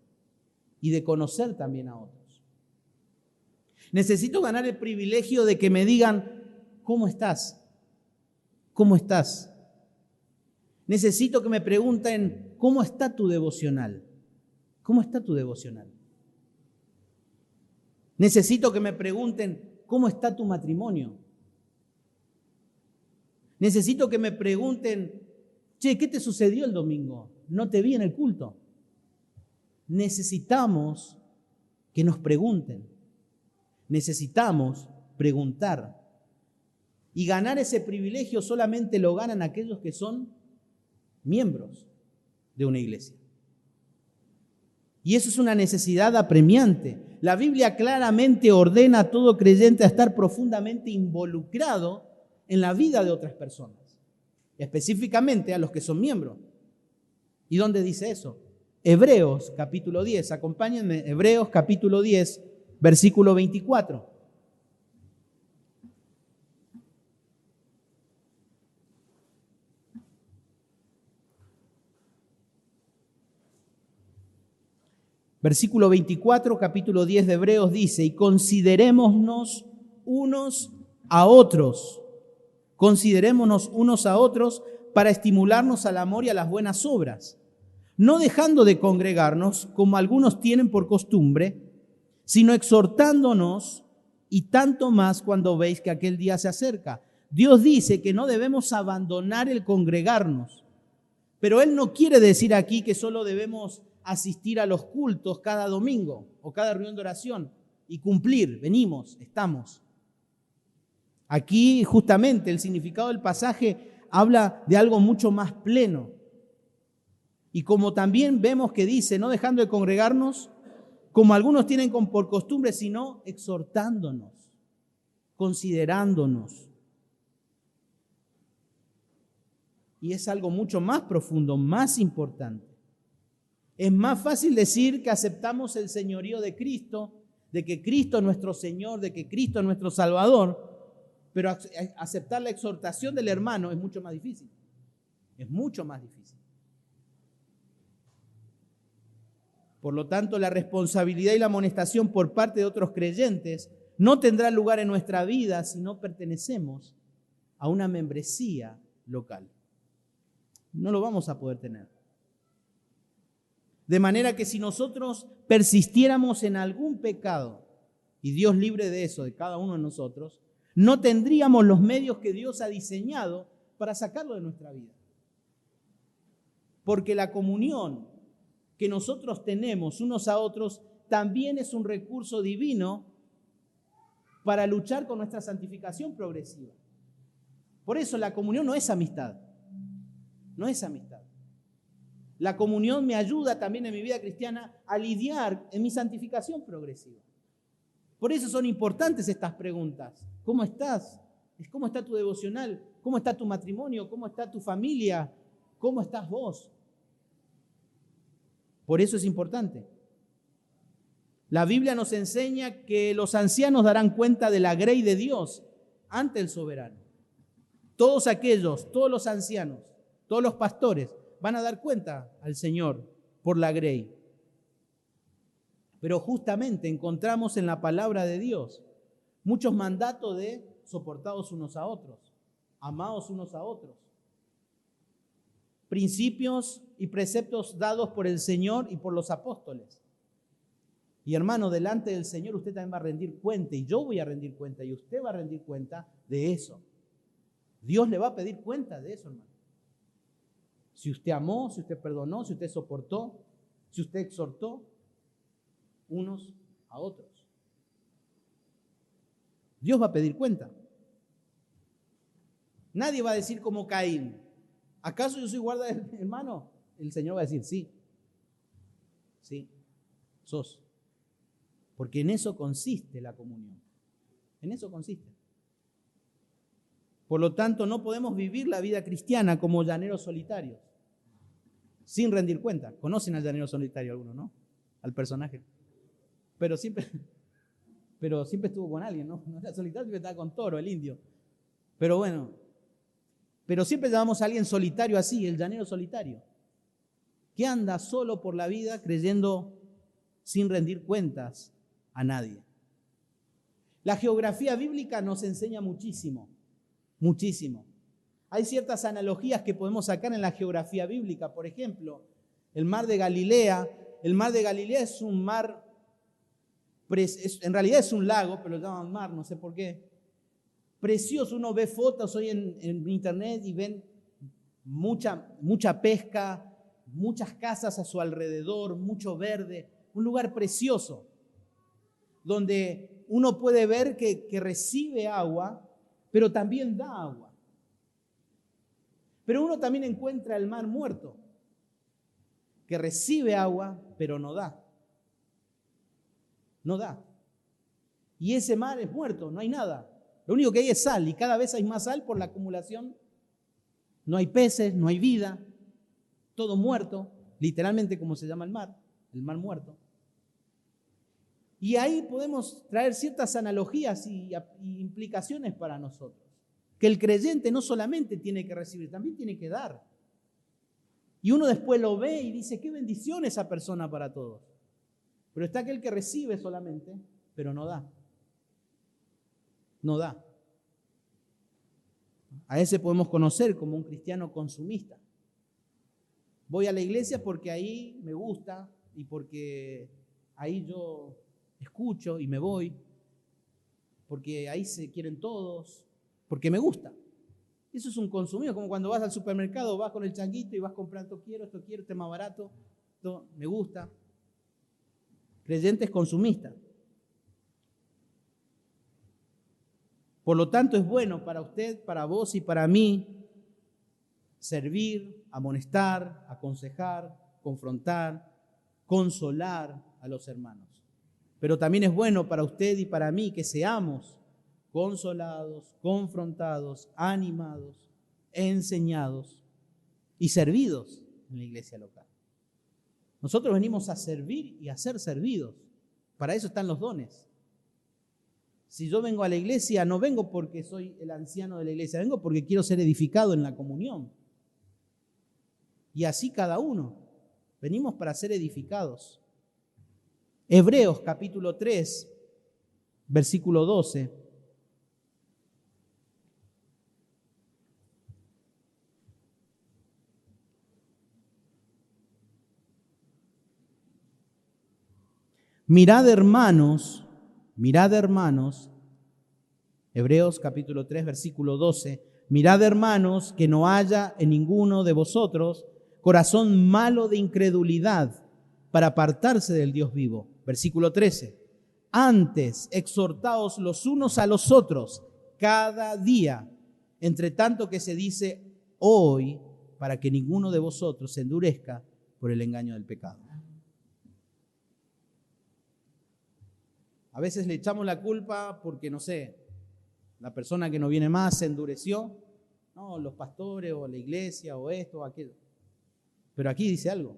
y de conocer también a otros. Necesito ganar el privilegio de que me digan, ¿cómo estás? ¿Cómo estás? Necesito que me pregunten, ¿cómo está tu devocional? ¿Cómo está tu devocional? Necesito que me pregunten, ¿cómo está tu matrimonio? Necesito que me pregunten, che, ¿qué te sucedió el domingo? No te vi en el culto. Necesitamos que nos pregunten. Necesitamos preguntar. Y ganar ese privilegio solamente lo ganan aquellos que son miembros de una iglesia. Y eso es una necesidad apremiante. La Biblia claramente ordena a todo creyente a estar profundamente involucrado en la vida de otras personas, específicamente a los que son miembros. ¿Y dónde dice eso? Hebreos capítulo 10, acompáñenme, Hebreos capítulo 10, versículo 24. Versículo 24, capítulo 10 de Hebreos dice, y considerémonos unos a otros. Considerémonos unos a otros para estimularnos al amor y a las buenas obras, no dejando de congregarnos como algunos tienen por costumbre, sino exhortándonos y tanto más cuando veis que aquel día se acerca. Dios dice que no debemos abandonar el congregarnos, pero Él no quiere decir aquí que solo debemos asistir a los cultos cada domingo o cada reunión de oración y cumplir, venimos, estamos. Aquí justamente el significado del pasaje habla de algo mucho más pleno. Y como también vemos que dice, no dejando de congregarnos, como algunos tienen por costumbre, sino exhortándonos, considerándonos. Y es algo mucho más profundo, más importante. Es más fácil decir que aceptamos el señorío de Cristo, de que Cristo es nuestro Señor, de que Cristo es nuestro Salvador, pero aceptar la exhortación del hermano es mucho más difícil. Es mucho más difícil. Por lo tanto, la responsabilidad y la amonestación por parte de otros creyentes no tendrá lugar en nuestra vida si no pertenecemos a una membresía local. No lo vamos a poder tener. De manera que si nosotros persistiéramos en algún pecado, y Dios libre de eso, de cada uno de nosotros, no tendríamos los medios que Dios ha diseñado para sacarlo de nuestra vida. Porque la comunión que nosotros tenemos unos a otros también es un recurso divino para luchar con nuestra santificación progresiva. Por eso la comunión no es amistad, no es amistad. La comunión me ayuda también en mi vida cristiana a lidiar en mi santificación progresiva. Por eso son importantes estas preguntas. ¿Cómo estás? ¿Cómo está tu devocional? ¿Cómo está tu matrimonio? ¿Cómo está tu familia? ¿Cómo estás vos? Por eso es importante. La Biblia nos enseña que los ancianos darán cuenta de la grey de Dios ante el soberano. Todos los ancianos, todos los pastores van a dar cuenta al Señor por la grey. Pero justamente encontramos en la palabra de Dios muchos mandatos de soportados unos a otros, amados unos a otros. Principios y preceptos dados por el Señor y por los apóstoles. Y hermano, delante del Señor usted también va a rendir cuenta, y yo voy a rendir cuenta, y usted va a rendir cuenta de eso. Dios le va a pedir cuenta de eso, hermano. Si usted amó, si usted perdonó, si usted soportó, si usted exhortó unos a otros. Dios va a pedir cuenta. Nadie va a decir como Caín, ¿acaso yo soy guarda del hermano? El Señor va a decir, sí, sos. Porque en eso consiste la comunión. En eso consiste. Por lo tanto, no podemos vivir la vida cristiana como llaneros solitarios, sin rendir cuenta. ¿Conocen al llanero solitario alguno, no? Al personaje. Pero siempre estuvo con alguien, ¿no? No era solitario, siempre estaba con Toro, el indio. Pero bueno, siempre llamamos a alguien solitario así, el llanero solitario, que anda solo por la vida creyendo sin rendir cuentas a nadie. La geografía bíblica nos enseña muchísimo, muchísimo. Hay ciertas analogías que podemos sacar en la geografía bíblica. Por ejemplo, el mar de Galilea. El mar de Galilea es un mar, en realidad es un lago, pero lo llaman mar, no sé por qué. Precioso, uno ve fotos hoy en internet y ven mucha pesca, muchas casas a su alrededor, mucho verde, un lugar precioso, donde uno puede ver que recibe agua, pero también da agua. Pero uno también encuentra el mar muerto, que recibe agua, pero no da. No da. Y ese mar es muerto, no hay nada. Lo único que hay es sal, y cada vez hay más sal por la acumulación. No hay peces, no hay vida, todo muerto, literalmente como se llama el mar muerto. Y ahí podemos traer ciertas analogías y implicaciones para nosotros. Que el creyente no solamente tiene que recibir, también tiene que dar. Y uno después lo ve y dice, qué bendición esa persona para todos. Pero está aquel que recibe solamente, pero no da. No da. A ese podemos conocer como un cristiano consumista. Voy a la iglesia porque ahí me gusta y porque ahí yo escucho y me voy, porque ahí se quieren todos, porque me gusta. Eso es un consumido, como cuando vas al supermercado, vas con el changuito y vas comprando, esto quiero, este es más barato, esto me gusta. Creyente es consumista. Por lo tanto, es bueno para usted, para vos y para mí servir, amonestar, aconsejar, confrontar, consolar a los hermanos. Pero también es bueno para usted y para mí que seamos consolados, confrontados, animados, enseñados y servidos en la iglesia local. Nosotros venimos a servir y a ser servidos. Para eso están los dones. Si yo vengo a la iglesia, no vengo porque soy el anciano de la iglesia, vengo porque quiero ser edificado en la comunión. Y así cada uno. Venimos para ser edificados. Hebreos capítulo 3, versículo 12. Mirad, hermanos, Hebreos capítulo 3, versículo 12, mirad, hermanos, que no haya en ninguno de vosotros corazón malo de incredulidad para apartarse del Dios vivo. Versículo 13, antes exhortaos los unos a los otros cada día, entre tanto que se dice hoy, para que ninguno de vosotros se endurezca por el engaño del pecado. A veces le echamos la culpa porque, no sé, la persona que no viene más se endureció, no, los pastores o la iglesia o esto o aquello. Pero aquí dice algo,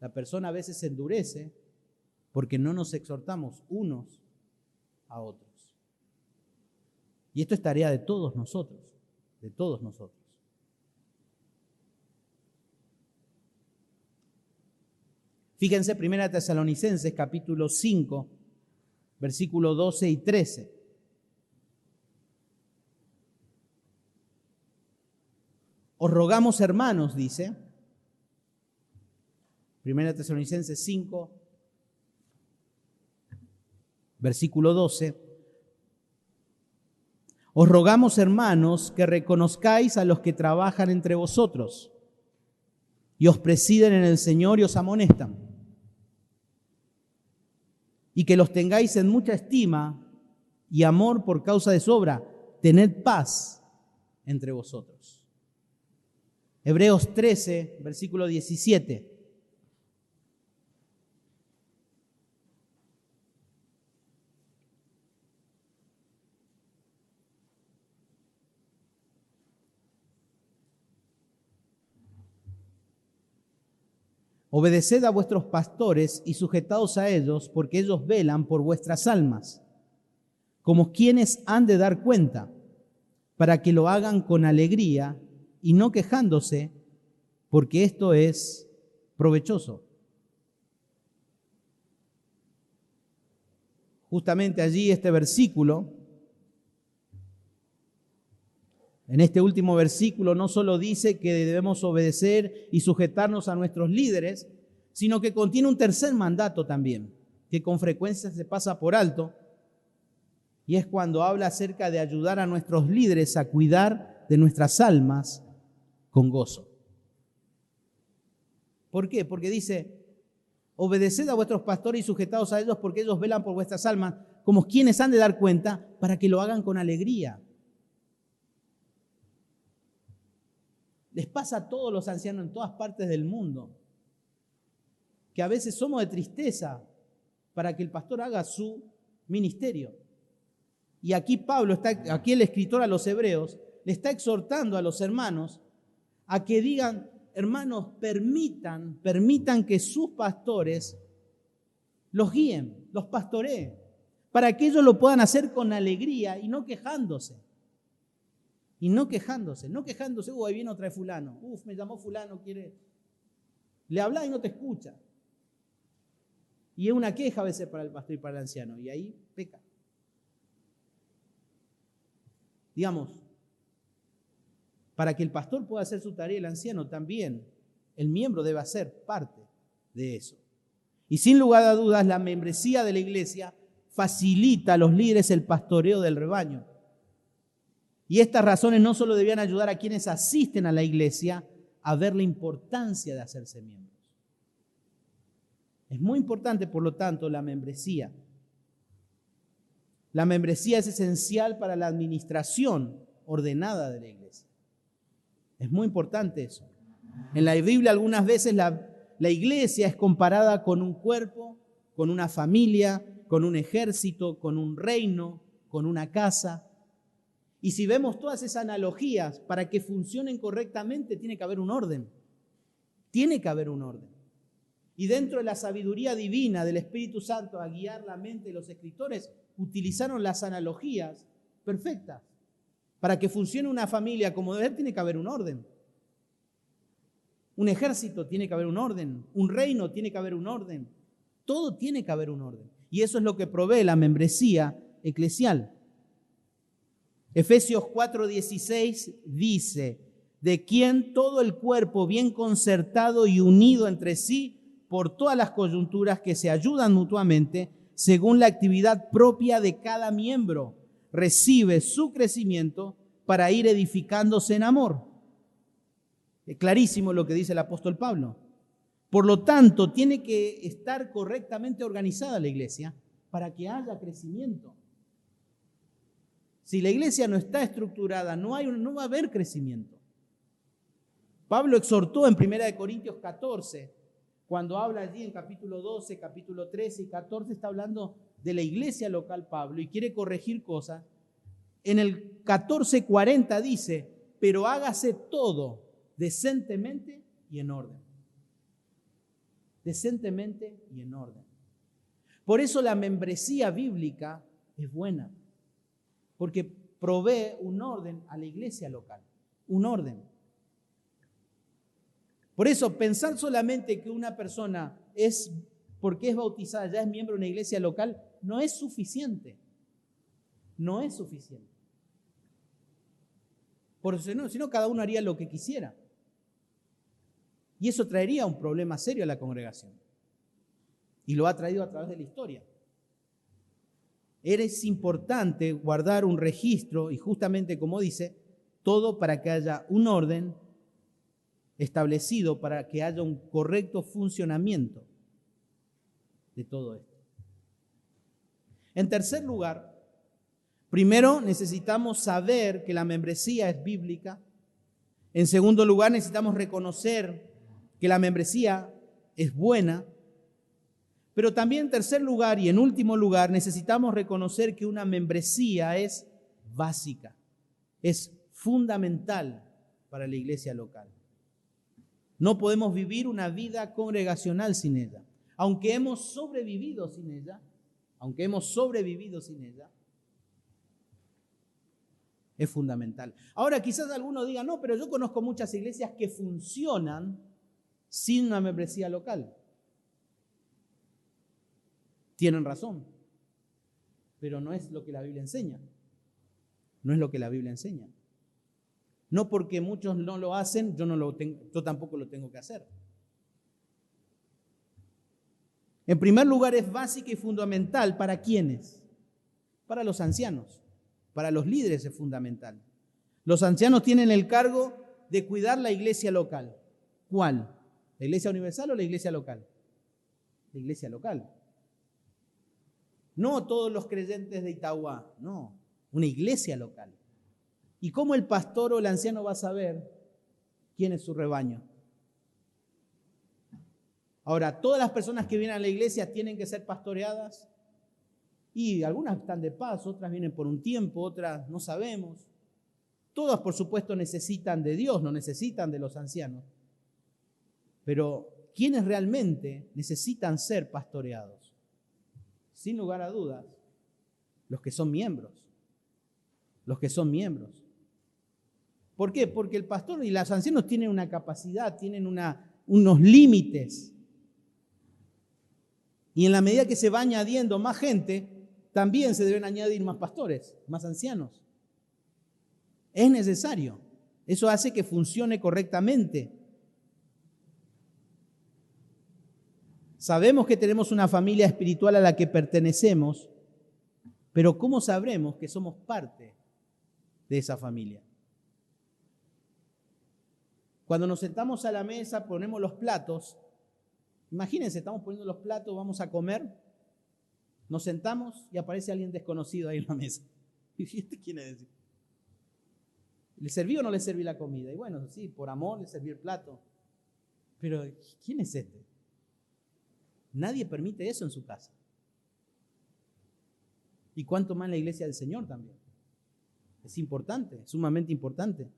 la persona a veces se endurece porque no nos exhortamos unos a otros. Y esto es tarea de todos nosotros, de todos nosotros. Fíjense, 1 Tesalonicenses capítulo 5, versículos 12 y 13. Os rogamos, hermanos, dice, 1 Tesalonicenses 5, versículo 12. Os rogamos, hermanos, que reconozcáis a los que trabajan entre vosotros y os presiden en el Señor y os amonestan, y que los tengáis en mucha estima y amor por causa de su obra. Tened paz entre vosotros. Hebreos 13, versículo 17. Obedeced a vuestros pastores y sujetaos a ellos, porque ellos velan por vuestras almas, como quienes han de dar cuenta, para que lo hagan con alegría y no quejándose, porque esto es provechoso. Justamente allí este versículo, en este último versículo, no solo dice que debemos obedecer y sujetarnos a nuestros líderes, sino que contiene un tercer mandato también, que con frecuencia se pasa por alto, y es cuando habla acerca de ayudar a nuestros líderes a cuidar de nuestras almas con gozo. ¿Por qué? Porque dice, obedeced a vuestros pastores y sujetaos a ellos, porque ellos velan por vuestras almas, como quienes han de dar cuenta, para que lo hagan con alegría. Les pasa a todos los ancianos en todas partes del mundo, que a veces somos de tristeza para que el pastor haga su ministerio. Y aquí aquí el escritor a los hebreos, le está exhortando a los hermanos a que digan, hermanos, permitan que sus pastores los guíen, los pastoreen, para que ellos lo puedan hacer con alegría y no quejándose. Y no quejándose, ahí viene otra de fulano, me llamó fulano, quiere. Le habla y no te escucha. Y es una queja a veces para el pastor y para el anciano, y ahí peca. Digamos, para que el pastor pueda hacer su tarea, el anciano también, el miembro debe hacer parte de eso. Y sin lugar a dudas, la membresía de la iglesia facilita a los líderes el pastoreo del rebaño. Y estas razones no solo debían ayudar a quienes asisten a la iglesia a ver la importancia de hacerse miembros. Es muy importante, por lo tanto, la membresía. La membresía es esencial para la administración ordenada de la iglesia. Es muy importante eso. En la Biblia algunas veces la iglesia es comparada con un cuerpo, con una familia, con un ejército, con un reino, con una casa. Y si vemos todas esas analogías, para que funcionen correctamente tiene que haber un orden. Tiene que haber un orden. Y dentro de la sabiduría divina del Espíritu Santo a guiar la mente de los escritores, utilizaron las analogías perfectas. Para que funcione una familia como debe ser, tiene que haber un orden. Un ejército tiene que haber un orden. Un reino tiene que haber un orden. Todo tiene que haber un orden. Y eso es lo que provee la membresía eclesial. Efesios 4:16 dice, de quien todo el cuerpo bien concertado y unido entre sí por todas las coyunturas que se ayudan mutuamente según la actividad propia de cada miembro. Recibe su crecimiento para ir edificándose en amor. Es clarísimo lo que dice el apóstol Pablo. Por lo tanto, tiene que estar correctamente organizada la iglesia para que haya crecimiento. Si la iglesia no está estructurada, no va a haber crecimiento. Pablo exhortó en 1 Corintios 14, cuando habla allí en capítulo 12, capítulo 13 y 14, está hablando de la iglesia local Pablo y quiere corregir cosas. En el 14:40 dice, pero hágase todo decentemente y en orden. Decentemente y en orden. Por eso la membresía bíblica es buena, porque provee un orden a la iglesia local, un orden. Por eso pensar solamente que una persona porque es bautizada, ya es miembro de una iglesia local, no es suficiente. No es suficiente. Porque si no, cada uno haría lo que quisiera. Y eso traería un problema serio a la congregación. Y lo ha traído a través de la historia. Es importante guardar un registro y justamente como dice, todo para que haya un orden establecido, para que haya un correcto funcionamiento de todo esto. En tercer lugar, primero necesitamos saber que la membresía es bíblica. En segundo lugar, necesitamos reconocer que la membresía es buena. Pero también en tercer lugar y en último lugar, necesitamos reconocer que una membresía es básica, es fundamental para la iglesia local. No podemos vivir una vida congregacional sin ella. Aunque hemos sobrevivido sin ella, es fundamental. Ahora quizás alguno diga, no, pero yo conozco muchas iglesias que funcionan sin una membresía local. Tienen razón, pero no es lo que la Biblia enseña. No es lo que la Biblia enseña. No porque muchos no lo hacen, yo tampoco lo tengo que hacer. En primer lugar, es básica y fundamental. ¿Para quiénes? Para los ancianos, para los líderes es fundamental. Los ancianos tienen el cargo de cuidar la iglesia local. ¿Cuál? ¿La iglesia universal o la iglesia local? La iglesia local. No todos los creyentes de Itauguá, no, una iglesia local. ¿Y cómo el pastor o el anciano va a saber quién es su rebaño? Ahora, ¿todas las personas que vienen a la iglesia tienen que ser pastoreadas? Y algunas están de paso, otras vienen por un tiempo, otras no sabemos. Todas, por supuesto, necesitan de Dios, no necesitan de los ancianos. Pero, ¿quiénes realmente necesitan ser pastoreados? Sin lugar a dudas, los que son miembros. Los que son miembros. ¿Por qué? Porque el pastor y los ancianos tienen una capacidad, tienen unos límites. Y en la medida que se va añadiendo más gente, también se deben añadir más pastores, más ancianos. Es necesario. Eso hace que funcione correctamente. Sabemos que tenemos una familia espiritual a la que pertenecemos, pero ¿cómo sabremos que somos parte de esa familia? Cuando nos sentamos a la mesa, ponemos los platos. Imagínense, estamos poniendo los platos, vamos a comer, nos sentamos y aparece alguien desconocido ahí en la mesa. ¿Y este quién es? ¿Le serví o no le serví la comida? Y bueno, sí, por amor le serví el plato. Pero, ¿quién es este? Nadie permite eso en su casa. Y cuánto más en la iglesia del Señor también. Es importante, sumamente importante.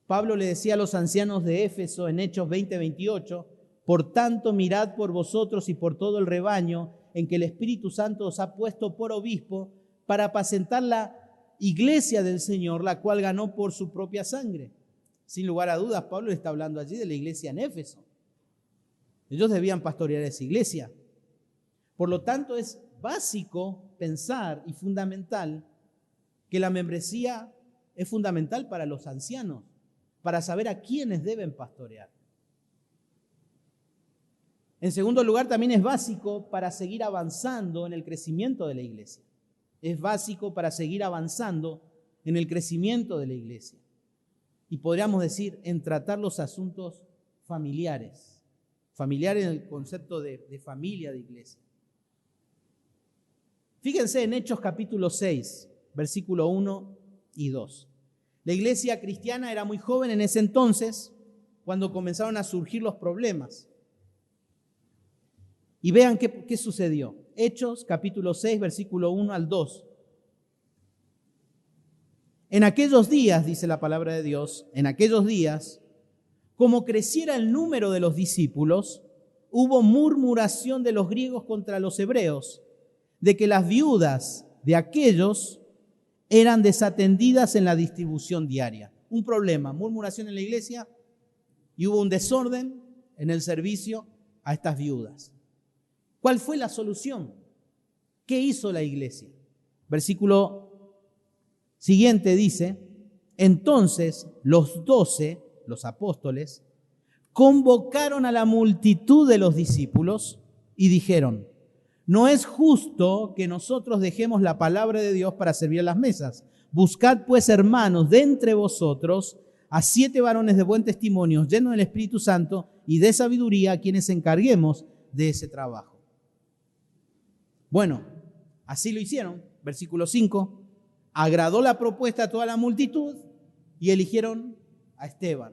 Pablo le decía a los ancianos de Éfeso en Hechos 20:28, por tanto mirad por vosotros y por todo el rebaño en que el Espíritu Santo os ha puesto por obispo para apacentar la iglesia del Señor, la cual ganó por su propia sangre. Sin lugar a dudas, Pablo está hablando allí de la iglesia en Éfeso. Ellos debían pastorear esa iglesia. Por lo tanto, es básico pensar y fundamental que la membresía es fundamental para los ancianos, para saber a quiénes deben pastorear. En segundo lugar, también es básico para seguir avanzando en el crecimiento de la iglesia. Es básico para seguir avanzando en el crecimiento de la iglesia. Y podríamos decir, en tratar los asuntos familiares. Familiares en el concepto de familia de iglesia. Fíjense en Hechos capítulo 6, versículo 1 y 2. La iglesia cristiana era muy joven en ese entonces, cuando comenzaron a surgir los problemas. Y vean qué sucedió. Hechos capítulo 6, versículo 1 al 2. En aquellos días, dice la palabra de Dios, en aquellos días, como creciera el número de los discípulos, hubo murmuración de los griegos contra los hebreos, de que las viudas de aquellos eran desatendidas en la distribución diaria. Un problema, murmuración en la iglesia, y hubo un desorden en el servicio a estas viudas. ¿Cuál fue la solución? ¿Qué hizo la iglesia? Versículo siguiente dice, entonces los 12, los apóstoles, convocaron a la multitud de los discípulos y dijeron, no es justo que nosotros dejemos la palabra de Dios para servir a las mesas. Buscad pues, hermanos, de entre vosotros a 7 varones de buen testimonio, llenos del Espíritu Santo y de sabiduría, a quienes encarguemos de ese trabajo. Bueno, así lo hicieron. Versículo 5. Agradó la propuesta a toda la multitud y eligieron a Esteban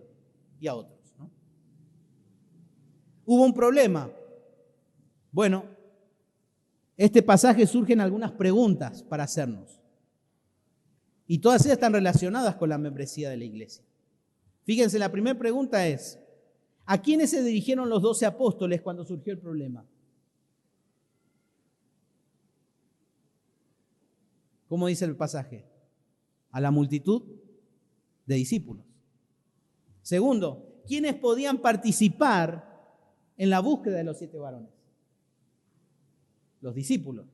y a otros, ¿no? Hubo un problema. Bueno, este pasaje surgen algunas preguntas para hacernos. Y todas ellas están relacionadas con la membresía de la iglesia. Fíjense, la primera pregunta es, ¿a quiénes se dirigieron los 12 apóstoles cuando surgió el problema? ¿Cómo dice el pasaje? A la multitud de discípulos. Segundo, ¿quiénes podían participar en la búsqueda de los 7 varones? Los discípulos.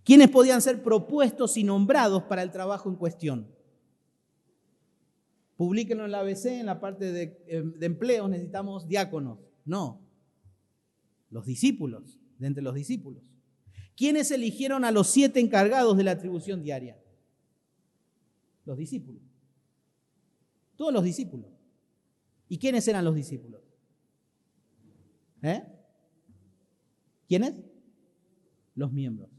¿Quiénes podían ser propuestos y nombrados para el trabajo en cuestión? Publíquenlo en la ABC, en la parte de empleo, necesitamos diáconos. No, los discípulos, de entre los discípulos. ¿Quiénes eligieron a los 7 encargados de la atribución diaria? Los discípulos. Todos los discípulos. ¿Y quiénes eran los discípulos? ¿Quiénes? Los miembros.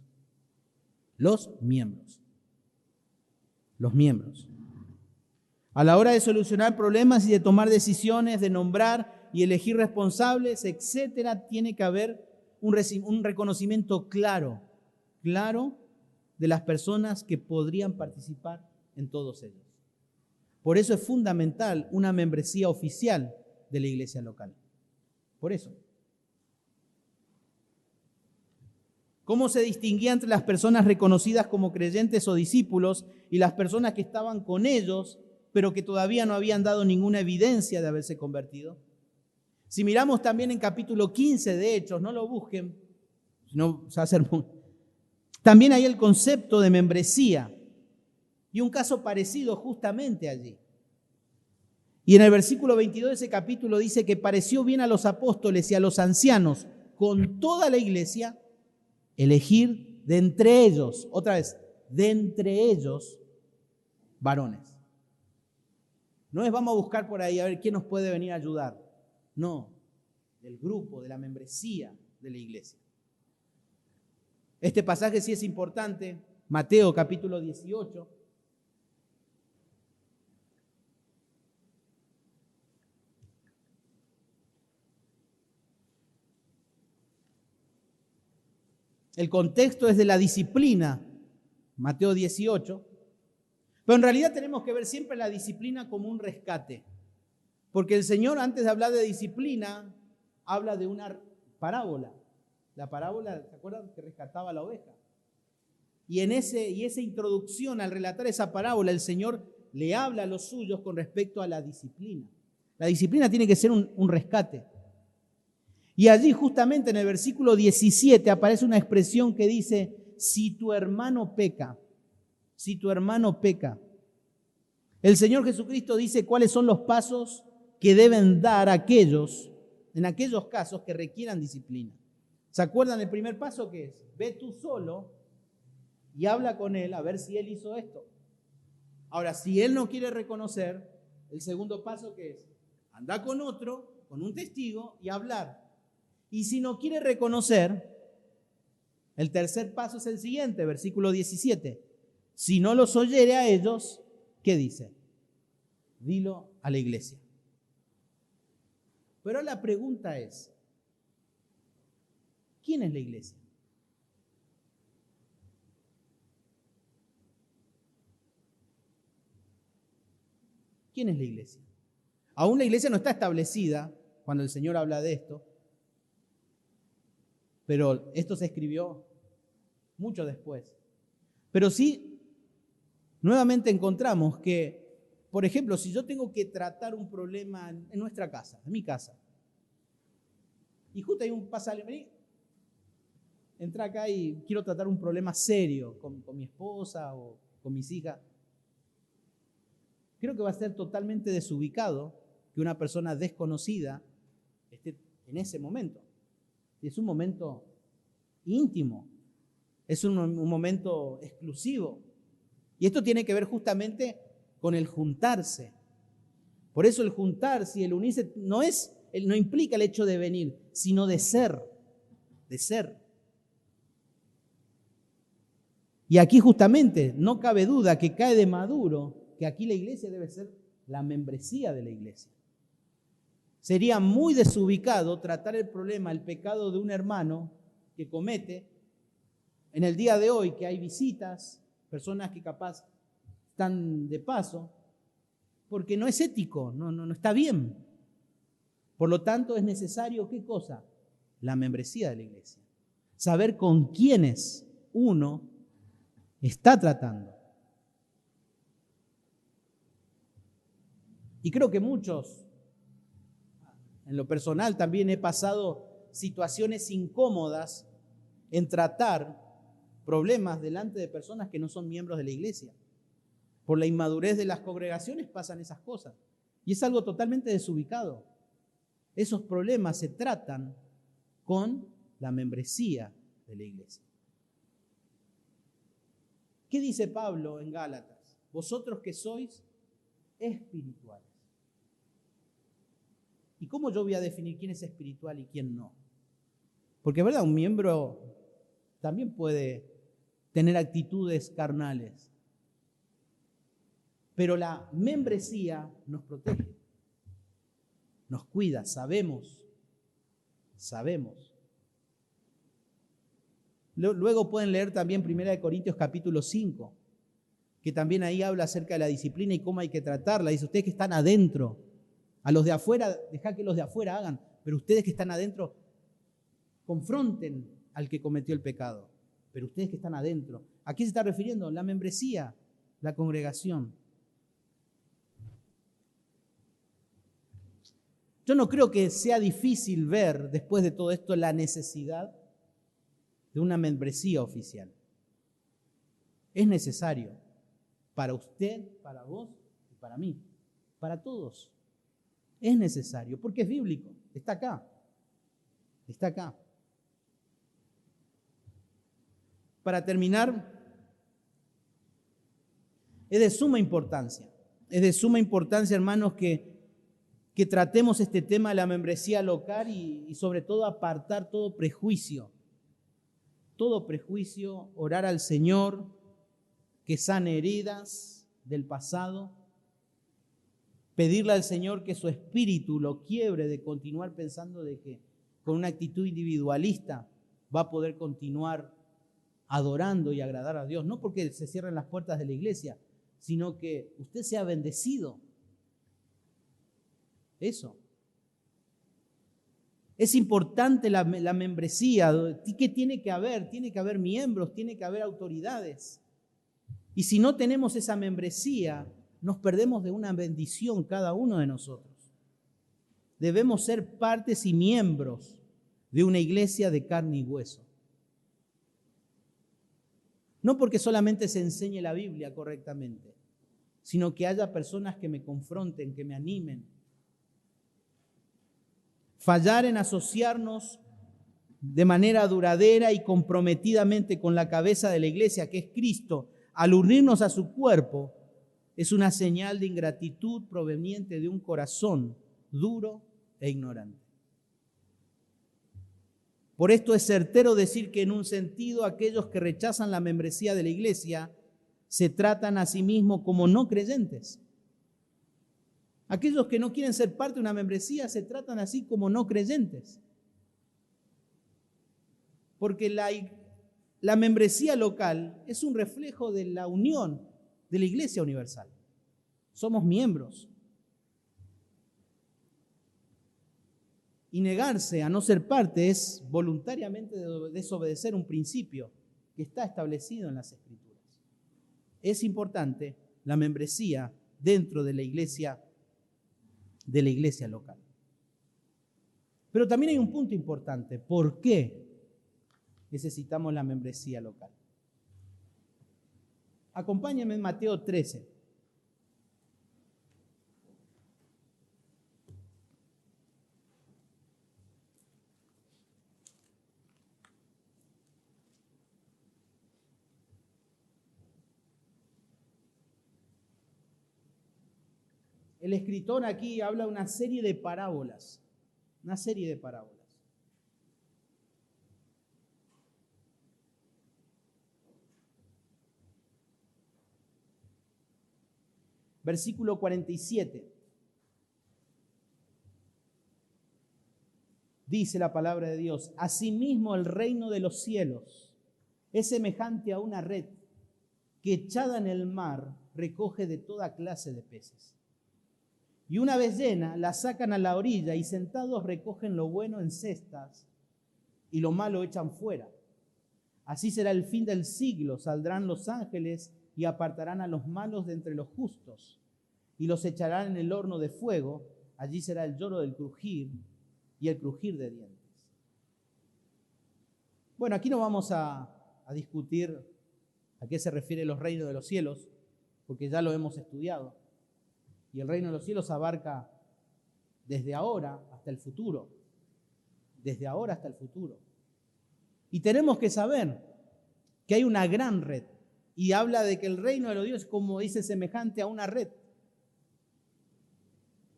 Los miembros. Los miembros. A la hora de solucionar problemas y de tomar decisiones, de nombrar y elegir responsables, etcétera, tiene que haber un reconocimiento claro de las personas que podrían participar en todos ellos. Por eso es fundamental una membresía oficial de la iglesia local. Por eso. ¿Cómo se distinguía entre las personas reconocidas como creyentes o discípulos y las personas que estaban con ellos, pero que todavía no habían dado ninguna evidencia de haberse convertido? Si miramos también en capítulo 15 de Hechos, no lo busquen, no se va a hacer muy... También hay el concepto de membresía y un caso parecido justamente allí. Y en el versículo 22 de ese capítulo dice que pareció bien a los apóstoles y a los ancianos con toda la iglesia elegir de entre ellos, otra vez, de entre ellos, varones. No es vamos a buscar por ahí a ver quién nos puede venir a ayudar. No, del grupo, de la membresía de la iglesia. Este pasaje sí es importante, Mateo capítulo 18. El contexto es de la disciplina, Mateo 18, pero en realidad tenemos que ver siempre la disciplina como un rescate, porque el Señor, antes de hablar de disciplina, habla de una parábola. La parábola, ¿se acuerdan? Que rescataba a la oveja. Y esa introducción, al relatar esa parábola, el Señor le habla a los suyos con respecto a la disciplina. La disciplina tiene que ser un rescate. Y allí justamente en el versículo 17 aparece una expresión que dice, si tu hermano peca, si tu hermano peca. El Señor Jesucristo dice cuáles son los pasos que deben dar aquellos en aquellos casos que requieran disciplina. ¿Se acuerdan el primer paso que es? Ve tú solo y habla con él a ver si él hizo esto. Ahora, si él no quiere reconocer, el segundo paso que es, anda con otro, con un testigo y hablar. Y si no quiere reconocer, el tercer paso es el siguiente, versículo 17. Si no los oyere a ellos, ¿qué dice? Dilo a la iglesia. Pero la pregunta es, ¿quién es la iglesia? ¿Quién es la iglesia? Aún la iglesia no está establecida cuando el Señor habla de esto, pero esto se escribió mucho después. Pero sí, nuevamente encontramos que, por ejemplo, si yo tengo que tratar un problema en nuestra casa, en mi casa, y justo hay un pasaje, vení, entra acá y quiero tratar un problema serio con mi esposa o con mis hijas, creo que va a ser totalmente desubicado que una persona desconocida esté en ese momento. Es un momento íntimo, es un momento exclusivo. Y esto tiene que ver justamente con el juntarse. Por eso el juntarse y el unirse no implica el hecho de venir, sino de ser, de ser. Y aquí justamente no cabe duda que cae de maduro que aquí la iglesia debe ser la membresía de la iglesia. Sería muy desubicado tratar el problema, el pecado de un hermano que comete en el día de hoy, que hay visitas, personas que capaz están de paso, porque no es ético, no está bien. Por lo tanto, es necesario, ¿qué cosa? La membresía de la iglesia. Saber con quiénes uno está tratando. Y creo que muchos, en lo personal también he pasado situaciones incómodas en tratar problemas delante de personas que no son miembros de la iglesia. Por la inmadurez de las congregaciones pasan esas cosas. Y es algo totalmente desubicado. Esos problemas se tratan con la membresía de la iglesia. ¿Qué dice Pablo en Gálatas? Vosotros que sois espirituales. ¿Y cómo yo voy a definir quién es espiritual y quién no? Porque, ¿verdad? Un miembro también puede tener actitudes carnales. Pero la membresía nos protege, nos cuida, sabemos. Luego pueden leer también 1 Corintios capítulo 5, que también ahí habla acerca de la disciplina y cómo hay que tratarla. Dice, ustedes que están adentro, a los de afuera, dejad que los de afuera hagan, pero ustedes que están adentro, confronten al que cometió el pecado. Pero ustedes que están adentro, ¿a qué se está refiriendo? La membresía, la congregación. Yo no creo que sea difícil ver, después de todo esto, la necesidad de una membresía oficial. Es necesario para usted, para vos y para mí, para todos. Es necesario, porque es bíblico, está acá. Para terminar, es de suma importancia, hermanos, que tratemos este tema de la membresía local y sobre todo apartar todo prejuicio, orar al Señor que sane heridas del pasado, pedirle al Señor que su espíritu lo quiebre de continuar pensando de que con una actitud individualista va a poder continuar adorando y agradar a Dios, no porque se cierren las puertas de la iglesia, sino que usted sea bendecido. Eso. Es importante la membresía. ¿Qué tiene que haber? Tiene que haber miembros, tiene que haber autoridades. Y si no tenemos esa membresía, nos perdemos de una bendición cada uno de nosotros. Debemos ser partes y miembros de una iglesia de carne y hueso. No porque solamente se enseñe la Biblia correctamente, sino que haya personas que me confronten, que me animen. fallar en asociarnos de manera duradera y comprometidamente con la cabeza de la iglesia, que es Cristo, al unirnos a su cuerpo, es una señal de ingratitud proveniente de un corazón duro e ignorante. Por esto es certero decir que en un sentido aquellos que rechazan la membresía de la iglesia se tratan a sí mismos como no creyentes. Aquellos que no quieren ser parte de una membresía se tratan así como no creyentes. Porque la membresía local es un reflejo de la unión de la Iglesia Universal. Somos miembros. Y negarse a no ser parte es voluntariamente desobedecer un principio que está establecido en las Escrituras. Es importante la membresía dentro de la iglesia local. Pero también hay un punto importante. ¿Por qué necesitamos la membresía local? Acompáñame en Mateo 13. El escritor aquí habla de una serie de parábolas. Versículo 47. Dice la palabra de Dios: asimismo el reino de los cielos es semejante a una red que echada en el mar recoge de toda clase de peces. Y una vez llena, la sacan a la orilla y sentados recogen lo bueno en cestas y lo malo echan fuera. Así será el fin del siglo. Saldrán los ángeles y apartarán a los malos de entre los justos y los echarán en el horno de fuego. Allí será el lloro del crujir y el crujir de dientes. Bueno, aquí no vamos a discutir a qué se refiere los reinos de los cielos, porque ya lo hemos estudiado. Y el reino de los cielos abarca desde ahora hasta el futuro. Desde ahora hasta el futuro. Y tenemos que saber que hay una gran red. Y habla de que el reino de los dioses, como dice, semejante a una red,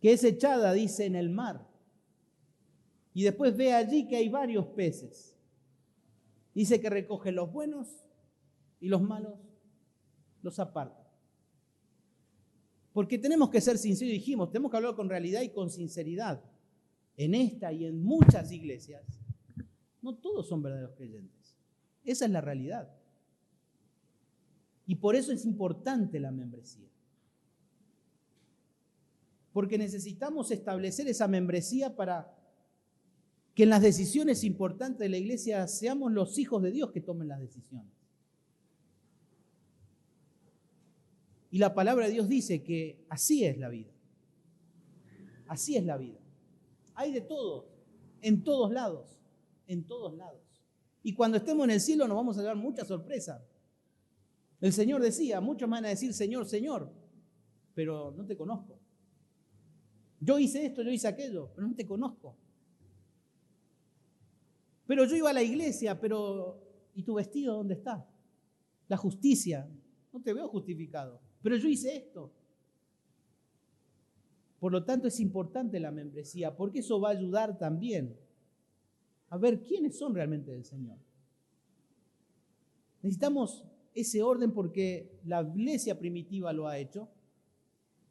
que es echada, dice, en el mar. Y después ve allí que hay varios peces. Dice que recoge los buenos y los malos los aparta. Porque tenemos que ser sinceros, dijimos, tenemos que hablar con realidad y con sinceridad. En esta y en muchas iglesias, no todos son verdaderos creyentes. Esa es la realidad. Y por eso es importante la membresía. Porque necesitamos establecer esa membresía para que en las decisiones importantes de la iglesia seamos los hijos de Dios que tomen las decisiones. Y la palabra de Dios dice que así es la vida. Así es la vida. Hay de todo, en todos lados, en todos lados. Y cuando estemos en el cielo nos vamos a llevar muchas sorpresas. El Señor decía, muchos van a decir, Señor, Señor, pero no te conozco. Yo hice esto, yo hice aquello, pero no te conozco. Pero yo iba a la iglesia, pero ¿y tu vestido dónde está? La justicia, no te veo justificado. Pero yo hice esto. Por lo tanto, es importante la membresía, porque eso va a ayudar también a ver quiénes son realmente del Señor. Necesitamos ese orden porque la iglesia primitiva lo ha hecho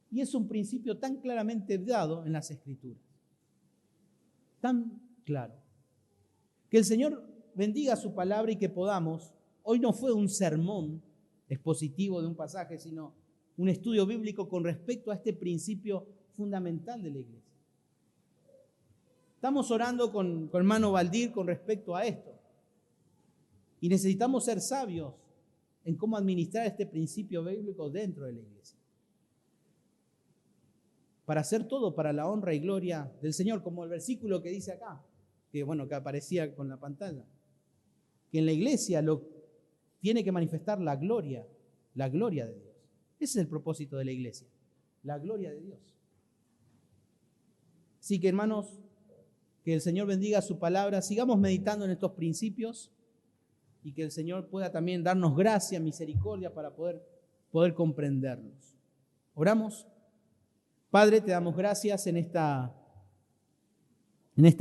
y es un principio tan claramente dado en las Escrituras. Tan claro. Que el Señor bendiga su palabra y que podamos, hoy no fue un sermón expositivo de un pasaje, sino un estudio bíblico con respecto a este principio fundamental de la iglesia. Estamos orando con hermano Valdir con respecto a esto. Y necesitamos ser sabios en cómo administrar este principio bíblico dentro de la iglesia. Para hacer todo para la honra y gloria del Señor, como el versículo que dice acá, que aparecía con la pantalla. Que en la iglesia tiene que manifestar la gloria de Dios. Ese es el propósito de la iglesia, la gloria de Dios. Así que, hermanos, Que el Señor bendiga su palabra. Sigamos meditando en estos principios y que el Señor pueda también darnos gracia, misericordia para poder comprenderlos. Oramos. Padre, te damos gracias en esta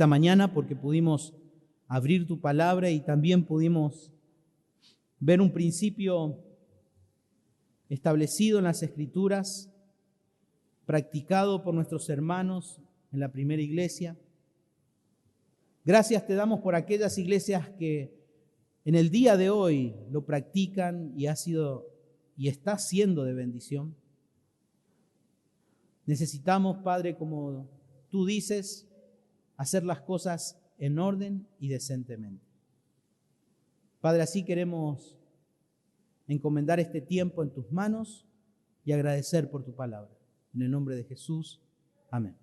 mañana porque pudimos abrir tu palabra y también pudimos ver un principio establecido en las Escrituras, practicado por nuestros hermanos en la primera iglesia. Gracias te damos por aquellas iglesias que en el día de hoy lo practican y ha sido y está siendo de bendición. Necesitamos, Padre, como tú dices, hacer las cosas en orden y decentemente. Padre, así queremos encomendar este tiempo en tus manos y agradecer por tu palabra. En el nombre de Jesús, amén.